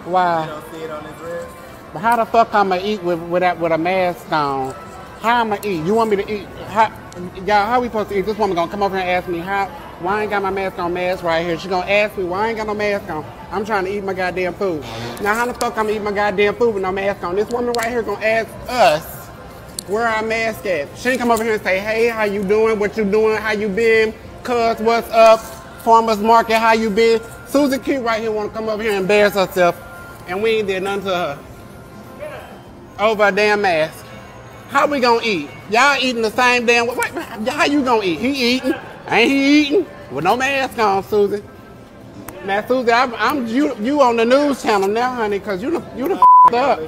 Why? You don't see it on his wrist? But how the fuck I'm gonna eat with a mask on? How am I eat? You want me to eat? How we supposed to eat? This woman gonna come over here and ask me why I ain't got my mask right here. She gonna ask me why I ain't got no mask on. I'm trying to eat my goddamn food. Now how the fuck I'm eating my goddamn food with no mask on? This woman right here gonna ask us where our mask at. She ain't come over here and say, "Hey, how you doing? What you doing? How you been? Cuz, what's up? Farmers market, how you been?" Susie Q right here wanna come over here and embarrass herself, and we ain't did nothing to her. Over a damn mask. How we gonna eat? Y'all eating the same damn way. How you gonna eat? He eating. Ain't he eating? With no mask on, Susie. Now, Susie, I'm you on the news channel now, honey, because you the up.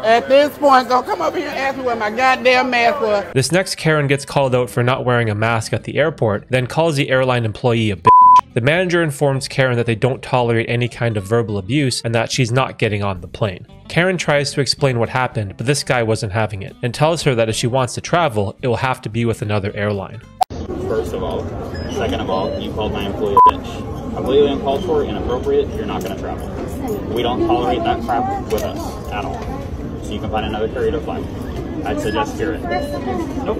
At this point, don't come over here and ask me where my goddamn mask was. This next Karen gets called out for not wearing a mask at the airport, then calls the airline employee a bitch. The manager informs Karen that they don't tolerate any kind of verbal abuse and that she's not getting on the plane. Karen tries to explain what happened, but this guy wasn't having it, and tells her that if she wants to travel, it will have to be with another airline. first of all. Second of all, you called my employee a bitch. Completely uncalled for, inappropriate, you're not going to travel. We don't tolerate that crap with us at all. So you can find another carrier to fly. I'd suggest Spirit. Nope.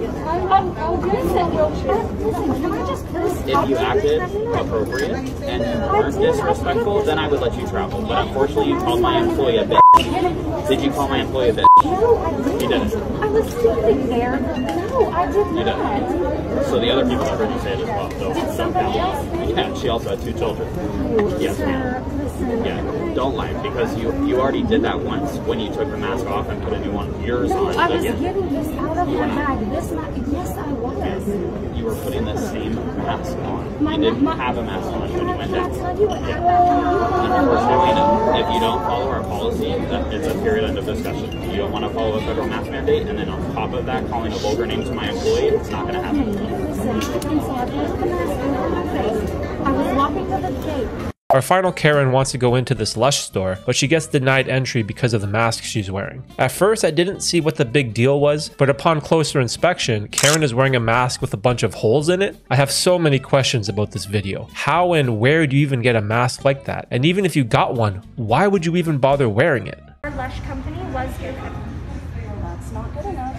If you acted appropriate and you weren't disrespectful, then I would let you travel. But unfortunately, you called my employee a bitch. Did you call my employee a bitch? No, I didn't. You didn't. I was sleeping there. No, I did You not. didn't. So the other people have heard you say it as well. So Did somebody else? Yeah, she also had 2 children. Yes, ma'am. Yeah, don't lie, because you already did that once when you took the mask off and put a new one of yours No, on. I was again. getting this out of my bag. This mask, yes, I was. You were putting the same mask on. You didn't have a mask on when you went down. Unfortunately, if you don't follow our policy, it's a period end of discussion. You don't want to follow a federal mask mandate, and then on top of that, calling a vulgar name to my employee, it's not going to happen. I was walking to the gate. Our final Karen wants to go into this Lush store, but she gets denied entry because of the mask she's wearing. At first, I didn't see what the big deal was, but upon closer inspection, Karen is wearing a mask with a bunch of holes in it. I have so many questions about this video. How and where do you even get a mask like that? And even if you got one, why would you even bother wearing it? Our Lush company was your company. That's not good enough.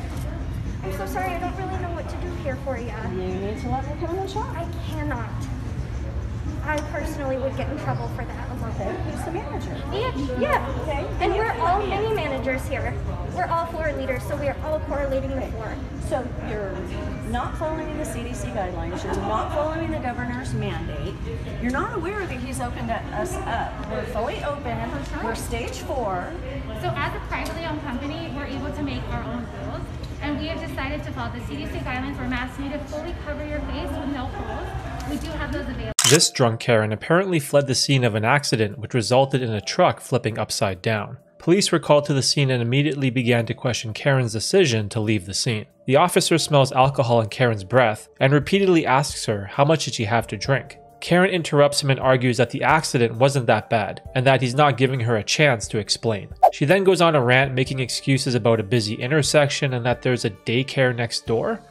I'm so sorry, I don't really know what to do here for you. You need to let me come in the shop. I cannot. I personally would get in trouble for that. Okay, who's the manager? Yeah. Okay. And we're all mini managers here. We're all floor leaders, so we are all correlating the floor. So you're not following the CDC guidelines, you're not following the governor's mandate, you're not aware that he's opened us up. We're fully open, we're stage 4. So as a privately owned company, we're able to make our own rules, and we have decided to follow the CDC guidelines where masks need to fully cover your face with no holes. We do have those available. This drunk Karen apparently fled the scene of an accident which resulted in a truck flipping upside down. Police were called to the scene and immediately began to question Karen's decision to leave the scene. The officer smells alcohol in Karen's breath and repeatedly asks her how much did she have to drink. Karen interrupts him and argues that the accident wasn't that bad and that he's not giving her a chance to explain. She then goes on a rant making excuses about a busy intersection and that there's a daycare next door.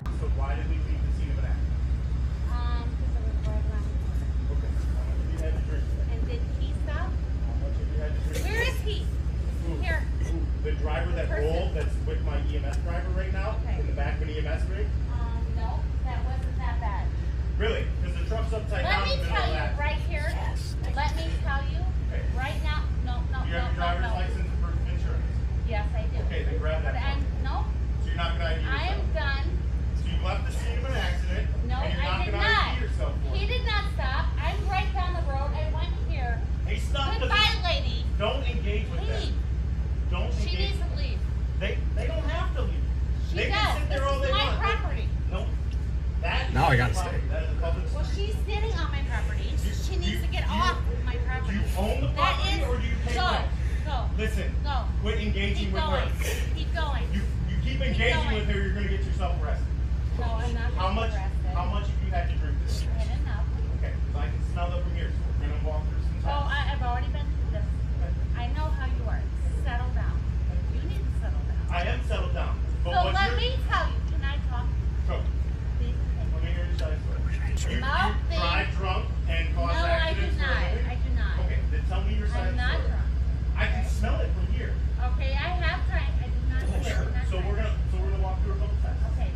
Where is he? Here. The driver that rolled, that's with my EMS driver right now, in the back of an EMS rig? No, that wasn't that bad. Really? Because the truck's upside down. Let me in the middle tell of you that. right here. Let me tell you right now. No. Do you have your driver's license for insurance? Yes, I do. Okay, then grab that. No. So you're not going to ID yourself? I am done. So you left the scene of an accident, No, and you're not I did going to not. ID yourself for He it. did not stop. I'm right down the road. I went here. Hey, stop. Goodbye, lady. Don't engage with them. Leave. Don't She engage. needs to leave. They don't have to leave. She They does. can sit there This all is they my want. property. No. That Now I gotta is stay. That is a public. Well, she's sitting on my property. She needs to get off my property. Do you own the That property is- or do you pay go. rent? Go. Listen. Go. Quit engaging Keep with going. her. Keep going. You keep engaging going. with her, you're going to get yourself arrested. No, I'm not How getting much? arrested. How much have you had to drink this? I had enough. Okay, because I can smell it from here. So we're going to walk through some Oh, tests. I've already been through this. I know how you are. Settle down. You need to settle down. I am settled down. But So what let you're- me tell you. Can I talk? Go. Please. Let me hear your side story. You Mouthing. drive drunk and cause No, I do accidents for a not. living? I do not. Okay, then tell me your side I'm not story. drunk. I can smell it from here. Okay, I have drank. I did not do it. I'm not So we're drunk. gonna walk through a couple tests. Okay.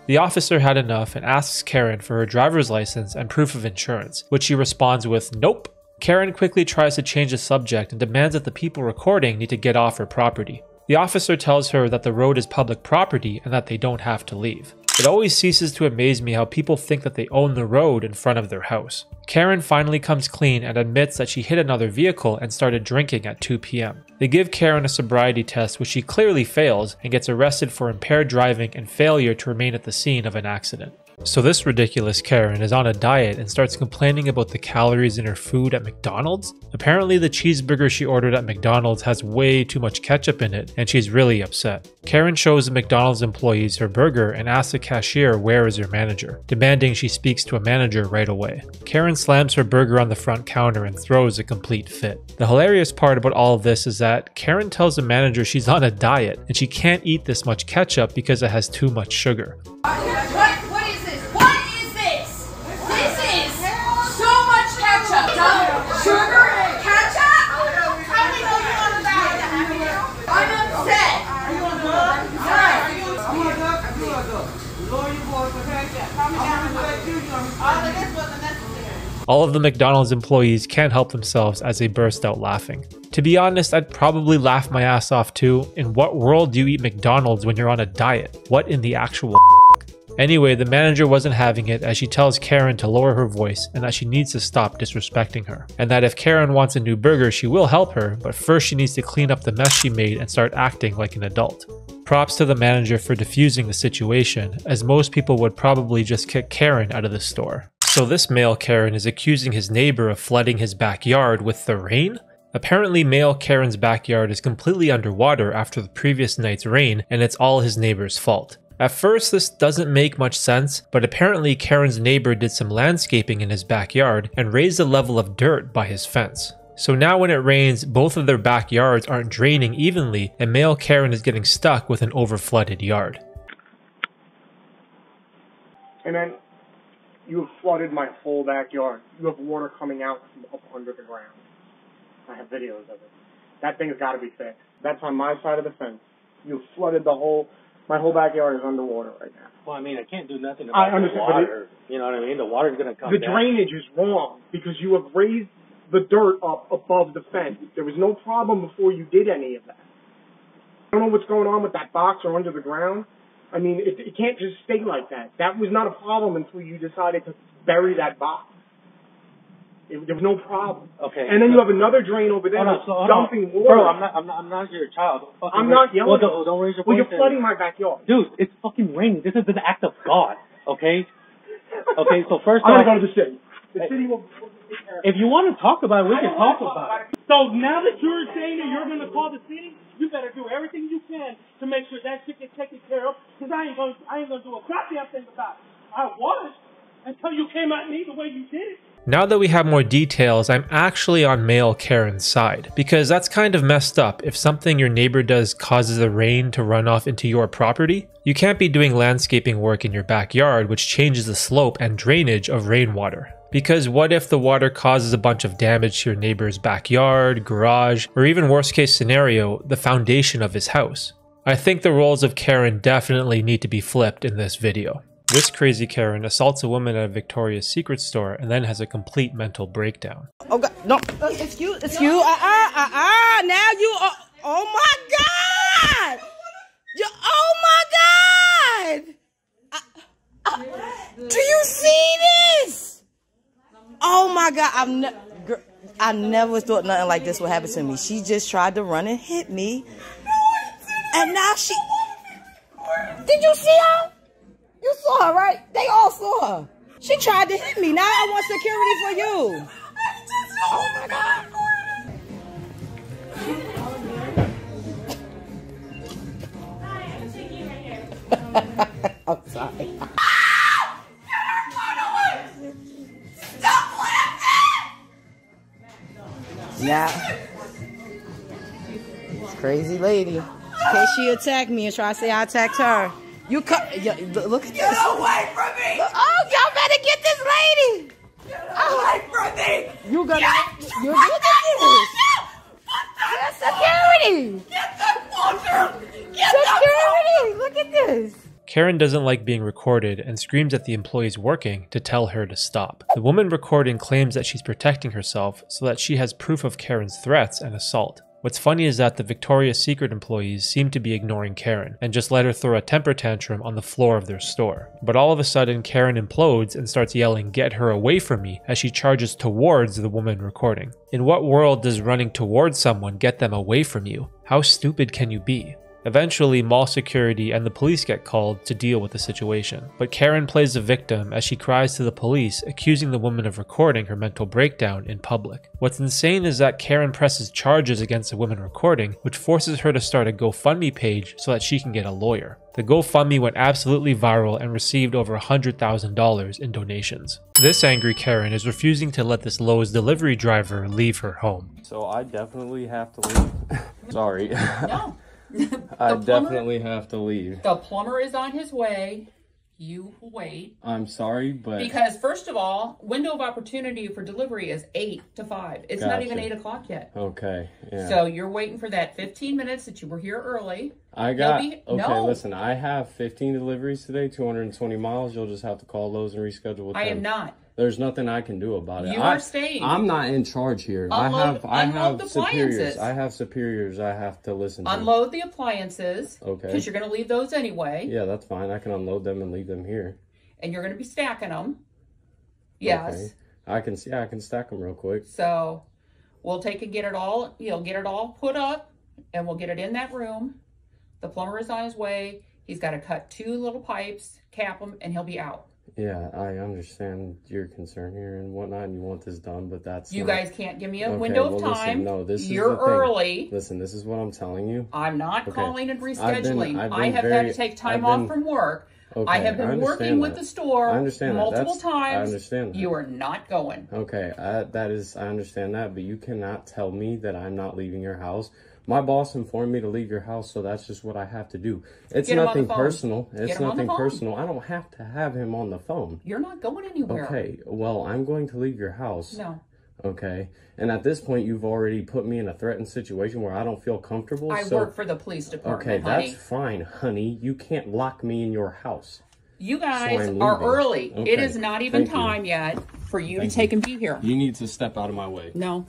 The officer had enough and asks Karen for her driver's license and proof of insurance, which she responds with nope. Karen quickly tries to change the subject and demands that the people recording need to get off her property. The officer tells her that the road is public property and that they don't have to leave. It always ceases to amaze me how people think that they own the road in front of their house. Karen finally comes clean and admits that she hit another vehicle and started drinking at 2 p.m. They give Karen a sobriety test which she clearly fails and gets arrested for impaired driving and failure to remain at the scene of an accident. So this ridiculous Karen is on a diet and starts complaining about the calories in her food at McDonald's. Apparently the cheeseburger she ordered at McDonald's has way too much ketchup in it and she's really upset. Karen shows the McDonald's employees her burger and asks the cashier where is her manager, demanding she speaks to a manager right away. Karen slams her burger on the front counter and throws a complete fit. The hilarious part about all of this is that Karen tells the manager she's on a diet and she can't eat this much ketchup because it has too much sugar. What is this? What is this? This is so much ketchup. Sugar, ketchup? How many know you on the diet? I'm upset. Are you on drugs? I'm on drugs. I'm on drugs. Lower your voice, okay? Calm me down and let you. All of this wasn't necessary. All of the McDonald's employees can't help themselves as they burst out laughing. To be honest, I'd probably laugh my ass off too. In what world do you eat McDonald's when you're on a diet? What in the actual Anyway, the manager wasn't having it as she tells Karen to lower her voice and that she needs to stop disrespecting her. And that if Karen wants a new burger, she will help her, but first she needs to clean up the mess she made and start acting like an adult. Props to the manager for diffusing the situation, as most people would probably just kick Karen out of the store. So this male Karen is accusing his neighbor of flooding his backyard with the rain? Apparently male Karen's backyard is completely underwater after the previous night's rain and it's all his neighbor's fault. At first this doesn't make much sense, but apparently Karen's neighbor did some landscaping in his backyard and raised the level of dirt by his fence. So now when it rains, both of their backyards aren't draining evenly and male Karen is getting stuck with an overflooded yard. And then you have flooded my whole backyard. You have water coming out from up under the ground. I have videos of it. That thing's got to be fixed. That's on my side of the fence. You've flooded my whole backyard is underwater right now. Well, I mean, I can't do nothing about the water. You know what I mean? The water's going to come down. The drainage is wrong because you have raised the dirt up above the fence. There was no problem before you did any of that. I don't know what's going on with that box or under the ground. I mean, it can't just stay like that. That was not a problem until you decided to bury that box. There was no problem. Okay. And then you have another drain over there dumping water. Bro, I'm not your child. I'm not yelling. Well, don't raise your voice. Well, you're flooding my backyard. Dude, it's fucking raining. This is an act of God, okay? Okay, so first I'm off... going to go to the city. The city will take care of it. If you want to talk about it, we can talk about it. So now that you're saying that you're going to call the city, you better do everything you can to make sure that shit gets taken care of, because I ain't going to do a goddamn thing about it. I was, until you came at me the way you did. Now that we have more details, I'm actually on male Karen's side, because that's kind of messed up. If something your neighbor does causes the rain to run off into your property, you can't be doing landscaping work in your backyard which changes the slope and drainage of rainwater. Because what if the water causes a bunch of damage to your neighbor's backyard, garage, or even worst case scenario, the foundation of his house? I think the roles of Karen definitely need to be flipped in this video. This crazy Karen assaults a woman at a Victoria's Secret store and then has a complete mental breakdown. Oh God, no, it's you, now you are, oh my God! Oh my God! Do you see this? Oh my God, I never thought nothing like this would happen to me. She just tried to run and hit me. And now she, did you see her? You saw her, right? They all saw her. She tried to hit me. Now I want security for you. Oh my God. I'm sorry. Now, this crazy lady. In case she attacked me and try to say I attacked her. You look at this. Get away from me! Oh, y'all better get this lady! Get away from me! You're look at this! Get security! Get the fucker! Security! Look at this! Karen doesn't like being recorded and screams at the employees working to tell her to stop. The woman recording claims that she's protecting herself so that she has proof of Karen's threats and assault. What's funny is that the Victoria's Secret employees seem to be ignoring Karen and just let her throw a temper tantrum on the floor of their store. But all of a sudden Karen implodes and starts yelling, "Get her away from me," as she charges towards the woman recording. In what world does running towards someone get them away from you? How stupid can you be? Eventually, mall security and the police get called to deal with the situation. But Karen plays the victim as she cries to the police, accusing the woman of recording her mental breakdown in public. What's insane is that Karen presses charges against the woman recording, which forces her to start a GoFundMe page so that she can get a lawyer. The GoFundMe went absolutely viral and received over $100,000 in donations. This angry Karen is refusing to let this Lowe's delivery driver leave her home. So I definitely have to leave. Sorry. No. I definitely have to leave. The plumber is on his way. You wait. I'm sorry, but... Because, first of all, window of opportunity for delivery is 8 to 5. It's not even 8 o'clock yet. Okay, yeah. So you're waiting for that 15 minutes that you were here early. Listen, I have 15 deliveries today, 220 miles. You'll just have to call Lowe's and reschedule with them. I am not. There's nothing I can do about it. You are staying. I'm not in charge here. Unload I have the superiors. appliances. I have superiors I have to listen to. Unload the appliances. Okay. Because you're going to leave those anyway. Yeah, that's fine. I can unload them and leave them here. And you're going to be stacking them. Yes. Okay. I can stack them real quick. So we'll take and get it all, get it all put up, and we'll get it in that room. The plumber is on his way. He's got to cut 2 little pipes, cap them, and he'll be out. Yeah, I understand your concern here and whatnot, and you want this done, but that's You guys can't give me a window of time. Listen, no, this You're is the thing. early. Listen, this is what I'm telling you. I'm not calling and rescheduling. I've I have had to take time off from work. Okay, I have been working with the store multiple times. I understand that. You are not going. Okay, I understand that, but you cannot tell me that I'm not leaving your house. My boss informed me to leave your house, so that's just what I have to do. It's nothing personal. It's nothing personal. I don't have to have him on the phone. You're not going anywhere. Okay, well, I'm going to leave your house. No. Okay, and at this point, you've already put me in a threatened situation where I don't feel comfortable. I work for the police department, Okay, honey. that's fine, honey. You can't lock me in your house. You guys are early. Okay. It is not even time yet for you to take and be here. You need to step out of my way. No.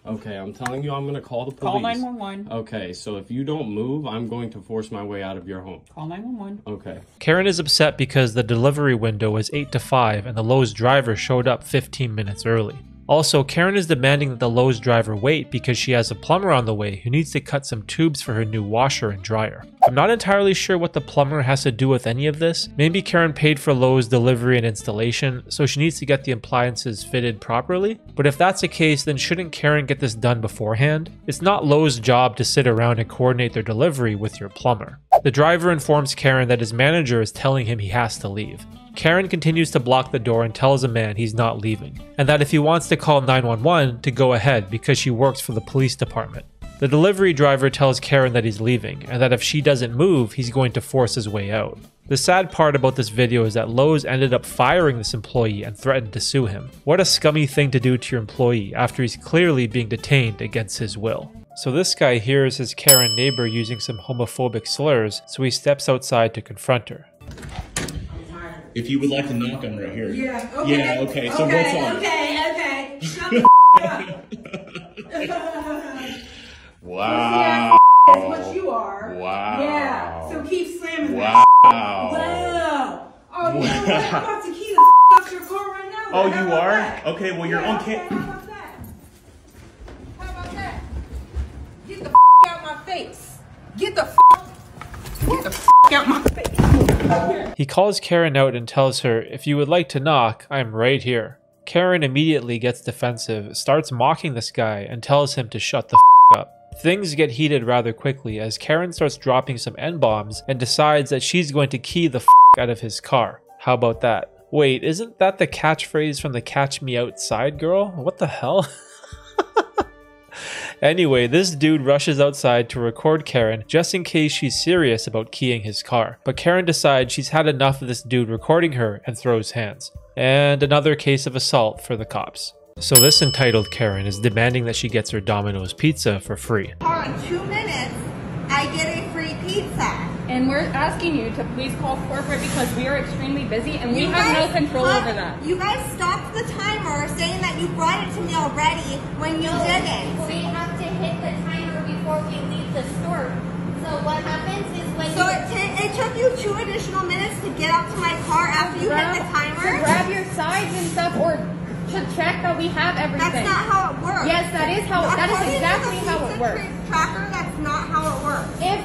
Okay, I'm telling you, I'm going to call the police. Call 911. Okay, so if you don't move, I'm going to force my way out of your home. Call 911. Okay. Karen is upset because the delivery window was 8 to 5 and the Lowe's driver showed up 15 minutes early. Also, Karen is demanding that the Lowe's driver wait because she has a plumber on the way who needs to cut some tubes for her new washer and dryer. I'm not entirely sure what the plumber has to do with any of this. Maybe Karen paid for Lowe's delivery and installation, so she needs to get the appliances fitted properly. But if that's the case, then shouldn't Karen get this done beforehand? It's not Lowe's job to sit around and coordinate their delivery with your plumber. The driver informs Karen that his manager is telling him he has to leave. Karen continues to block the door and tells the man he's not leaving, and that if he wants to call 911 to go ahead because she works for the police department. The delivery driver tells Karen that he's leaving, and that if she doesn't move, he's going to force his way out. The sad part about this video is that Lowe's ended up firing this employee and threatened to sue him. What a scummy thing to do to your employee after he's clearly being detained against his will. So this guy hears his Karen neighbor using some homophobic slurs, so he steps outside to confront her. If you would like to knock on right here. Yeah, okay. Yeah, okay. So what's on? Okay. Shut the up. Wow. That's what you are. Wow. Yeah. So keep slamming wow. that. Wow. Oh, you know what? I'm about to key the off your car right now. Oh, you are? Okay, well, you're on How about that? Get the out my face. Get the out my face. He calls Karen out and tells her, if you would like to knock, I'm right here. Karen immediately gets defensive, starts mocking this guy, and tells him to shut the up. Things get heated rather quickly as Karen starts dropping some N-bombs and decides that she's going to key the out of his car. How about that? Wait, isn't that the catchphrase from the Catch Me Outside girl? What the hell? Anyway, this dude rushes outside to record Karen just in case she's serious about keying his car. But Karen decides she's had enough of this dude recording her and throws hands. And another case of assault for the cops. So this entitled Karen is demanding that she gets her Domino's pizza for free. In 2 minutes, I get a free pizza. And we're asking you to please call corporate because we are extremely busy and we have no control over that. You guys stopped the timer saying that you brought it to me already when you didn't. We have to hit the timer before we leave the store. So what happens is when it took you 2 additional minutes to get up to my car after you hit the timer? To grab your sides and stuff or to check that we have everything. That's not how it works. Yes, that is exactly how it works. Tracker, that's not how it works. If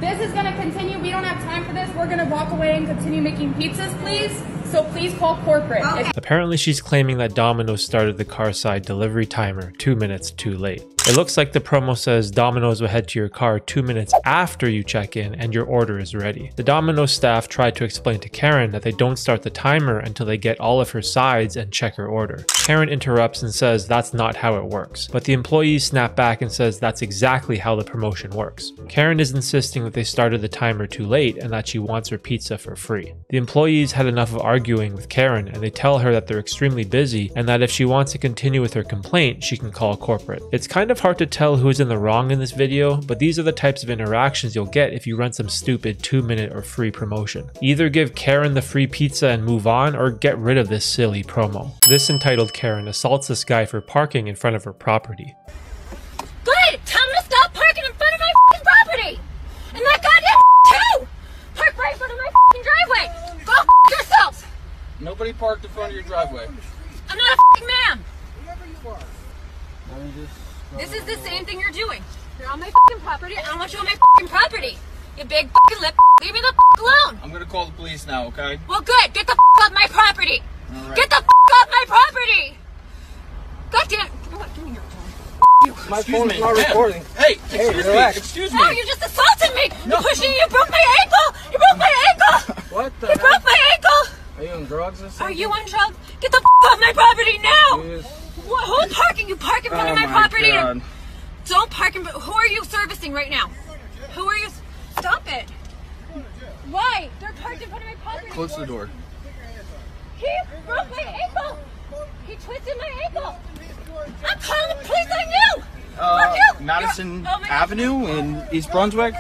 This is gonna continue. We don't have time for this. We're gonna walk away and continue making pizzas, please. So please call corporate. Apparently she's claiming that Domino's started the Carside delivery timer 2 minutes too late. It looks like the promo says Domino's will head to your car 2 minutes after you check in and your order is ready. The Domino's staff tried to explain to Karen that they don't start the timer until they get all of her sides and check her order. Karen interrupts and says that's not how it works, but the employees snap back and says that's exactly how the promotion works. Karen is insisting that they started the timer too late and that she wants her pizza for free. The employees had enough of arguing with Karen and they tell her that they're extremely busy and that if she wants to continue with her complaint, she can call corporate. It's kind of hard to tell who's in the wrong in this video, but these are the types of interactions you'll get if you run some stupid 2-minute or free promotion. Either give Karen the free pizza and move on, or get rid of this silly promo. This entitled Karen assaults this guy for parking in front of her property. Good! Tell him to stop parking in front of my f***ing property! And that goddamn too! Park right in front of my f***ing driveway! Go f*** yourselves! Nobody parked in front of your driveway. I'm not a f***ing man! This is the same thing you're doing. You're on my f***ing property. I don't want you on my f***ing property. You big f***ing lip. Leave me the f*** alone. I'm gonna call the police now, okay? Well, good. Get the f*** off my property. Right. Get the f*** off my property. God damn it. Give me your phone. You. My phone is not recording. Hey, excuse me. Excuse me. No, you just assaulted me. No. You're pushing. You broke my ankle. You broke my ankle. What the You broke my ankle. Are you on drugs or something? Are you on drugs? Get the f*** off my property now. Yes. What? Who's parking? You park in front of my property. God. Don't park in. Who are you servicing right now? Who are you? Stop it. Why? They're parked in front of my property. Close the door. He broke my ankle. He twisted my ankle. I'm calling the police on you. Fuck you. Madison Avenue in East Brunswick.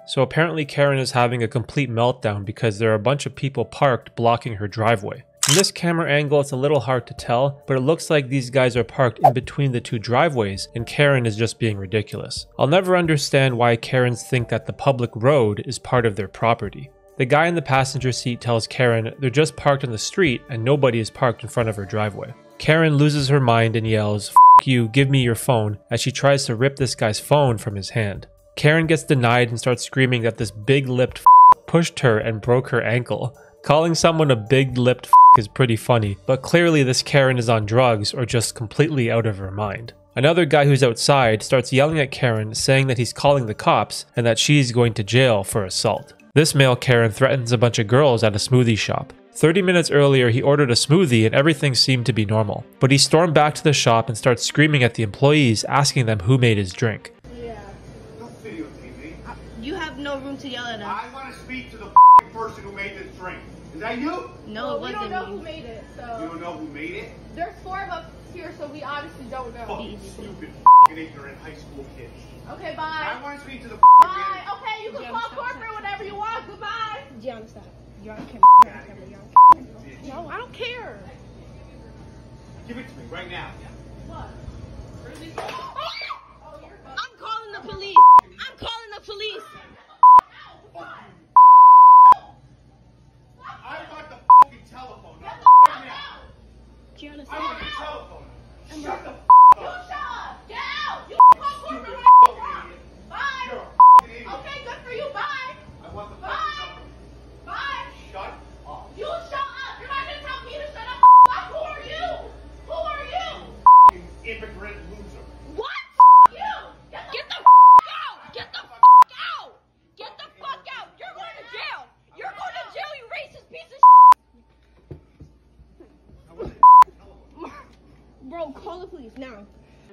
So apparently Karen is having a complete meltdown because there are a bunch of people parked blocking her driveway. From this camera angle, it's a little hard to tell, but it looks like these guys are parked in between the two driveways and Karen is just being ridiculous. I'll never understand why Karens think that the public road is part of their property. The guy in the passenger seat tells Karen they're just parked on the street and nobody is parked in front of her driveway. Karen loses her mind and yells, "F*** you, give me your phone," as she tries to rip this guy's phone from his hand. Karen gets denied and starts screaming that this big-lipped f*** pushed her and broke her ankle. Calling someone a big-lipped f*** is pretty funny, but clearly this Karen is on drugs or just completely out of her mind. Another guy who's outside starts yelling at Karen, saying that he's calling the cops and that she's going to jail for assault. This male Karen threatens a bunch of girls at a smoothie shop. 30 minutes earlier, he ordered a smoothie and everything seemed to be normal. But he stormed back to the shop and starts screaming at the employees, asking them who made his drink. You have no room to yell at us. I want to speak to the person who made this drink. Is that you? No, it wasn't me. We don't know who made it, so. You don't know who made it? There's 4 of us here, so we obviously don't know. Fucking stupid ignorant high school kids. Okay, bye. I want to speak to the Bye. Okay, you can call corporate whenever you want. Goodbye. John, stop. You're on camera. No, I don't care. Give it to me right now. What? I'm calling the police. I'm calling the police. I want the fucking telephone. Gianna, I want the telephone. Shut the You shut up. Get out. You can call corporate whenever you want. Bye. Okay, good for you. Bye. I want the Bye. Bye. Shut up. You shut up. You're not gonna tell me to shut up. Who are you? Who are you? Fucking immigrant loser. What? You. Get the out. Get the out. Get the fuck out. You're going to jail. You're going to jail, you racist piece of Bro, call the police now.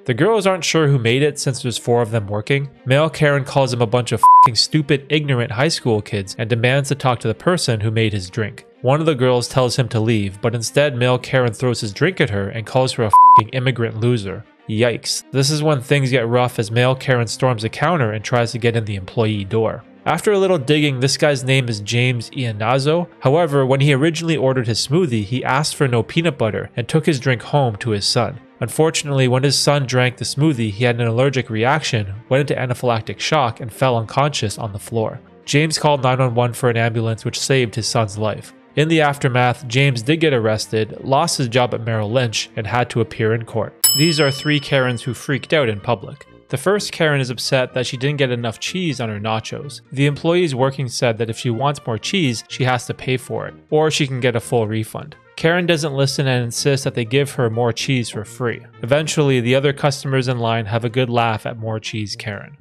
The girls aren't sure who made it since there's 4 of them working. Male Karen calls him a bunch of fucking stupid, ignorant high school kids and demands to talk to the person who made his drink. One of the girls tells him to leave, but instead male Karen throws his drink at her and calls her a fucking immigrant loser. Yikes. This is when things get rough as male Karen storms a counter and tries to get in the employee door. After a little digging, this guy's name is James Ianazzo. However, when he originally ordered his smoothie, he asked for no peanut butter and took his drink home to his son. Unfortunately, when his son drank the smoothie, he had an allergic reaction, went into anaphylactic shock, and fell unconscious on the floor. James called 911 for an ambulance, which saved his son's life. In the aftermath, James did get arrested, lost his job at Merrill Lynch, and had to appear in court. These are 3 Karens who freaked out in public. The first Karen is upset that she didn't get enough cheese on her nachos. The employees working said that if she wants more cheese, she has to pay for it, or she can get a full refund. Karen doesn't listen and insists that they give her more cheese for free. Eventually, the other customers in line have a good laugh at more cheese Karen.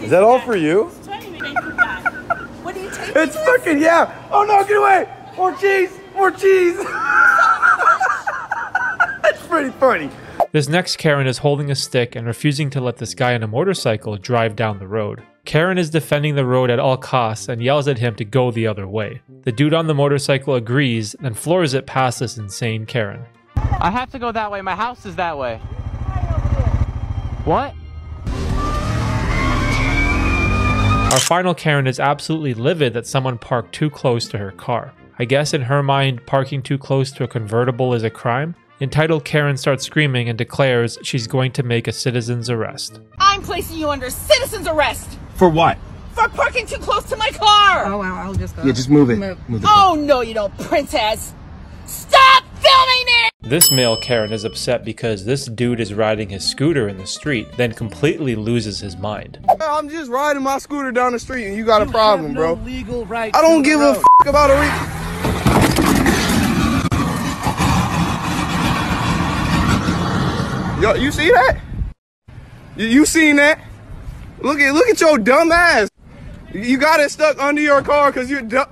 Is that all for you? What do you take? It's fucking, yeah. Oh no, get away. More cheese. More cheese. That's pretty funny. This next Karen is holding a stick and refusing to let this guy on a motorcycle drive down the road. Karen is defending the road at all costs and yells at him to go the other way. The dude on the motorcycle agrees and floors it past this insane Karen. I have to go that way. My house is that way. What? Our final Karen is absolutely livid that someone parked too close to her car. I guess in her mind, parking too close to a convertible is a crime? Entitled Karen starts screaming and declares she's going to make a citizen's arrest. I'm placing you under citizen's arrest For what? for parking too close to my car. Oh, wow, I'll just go. Yeah, just move it. Move the car. Oh, no, you don't, princess. Stop filming me! This male Karen is upset because this dude is riding his scooter in the street, then completely loses his mind. I'm just riding my scooter down the street and you got a problem, bro. Legal right. I don't give a f about a Yo, you see that? You seen that? Look at your dumb ass. You got it stuck under your car because you're dumb.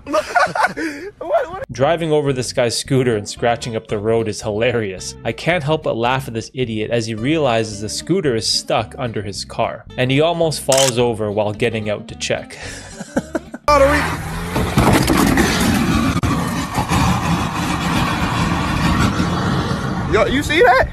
what? Driving over this guy's scooter and scratching up the road is hilarious. I can't help but laugh at this idiot as he realizes the scooter is stuck under his car, and he almost falls over while getting out to check. Yo, you see that?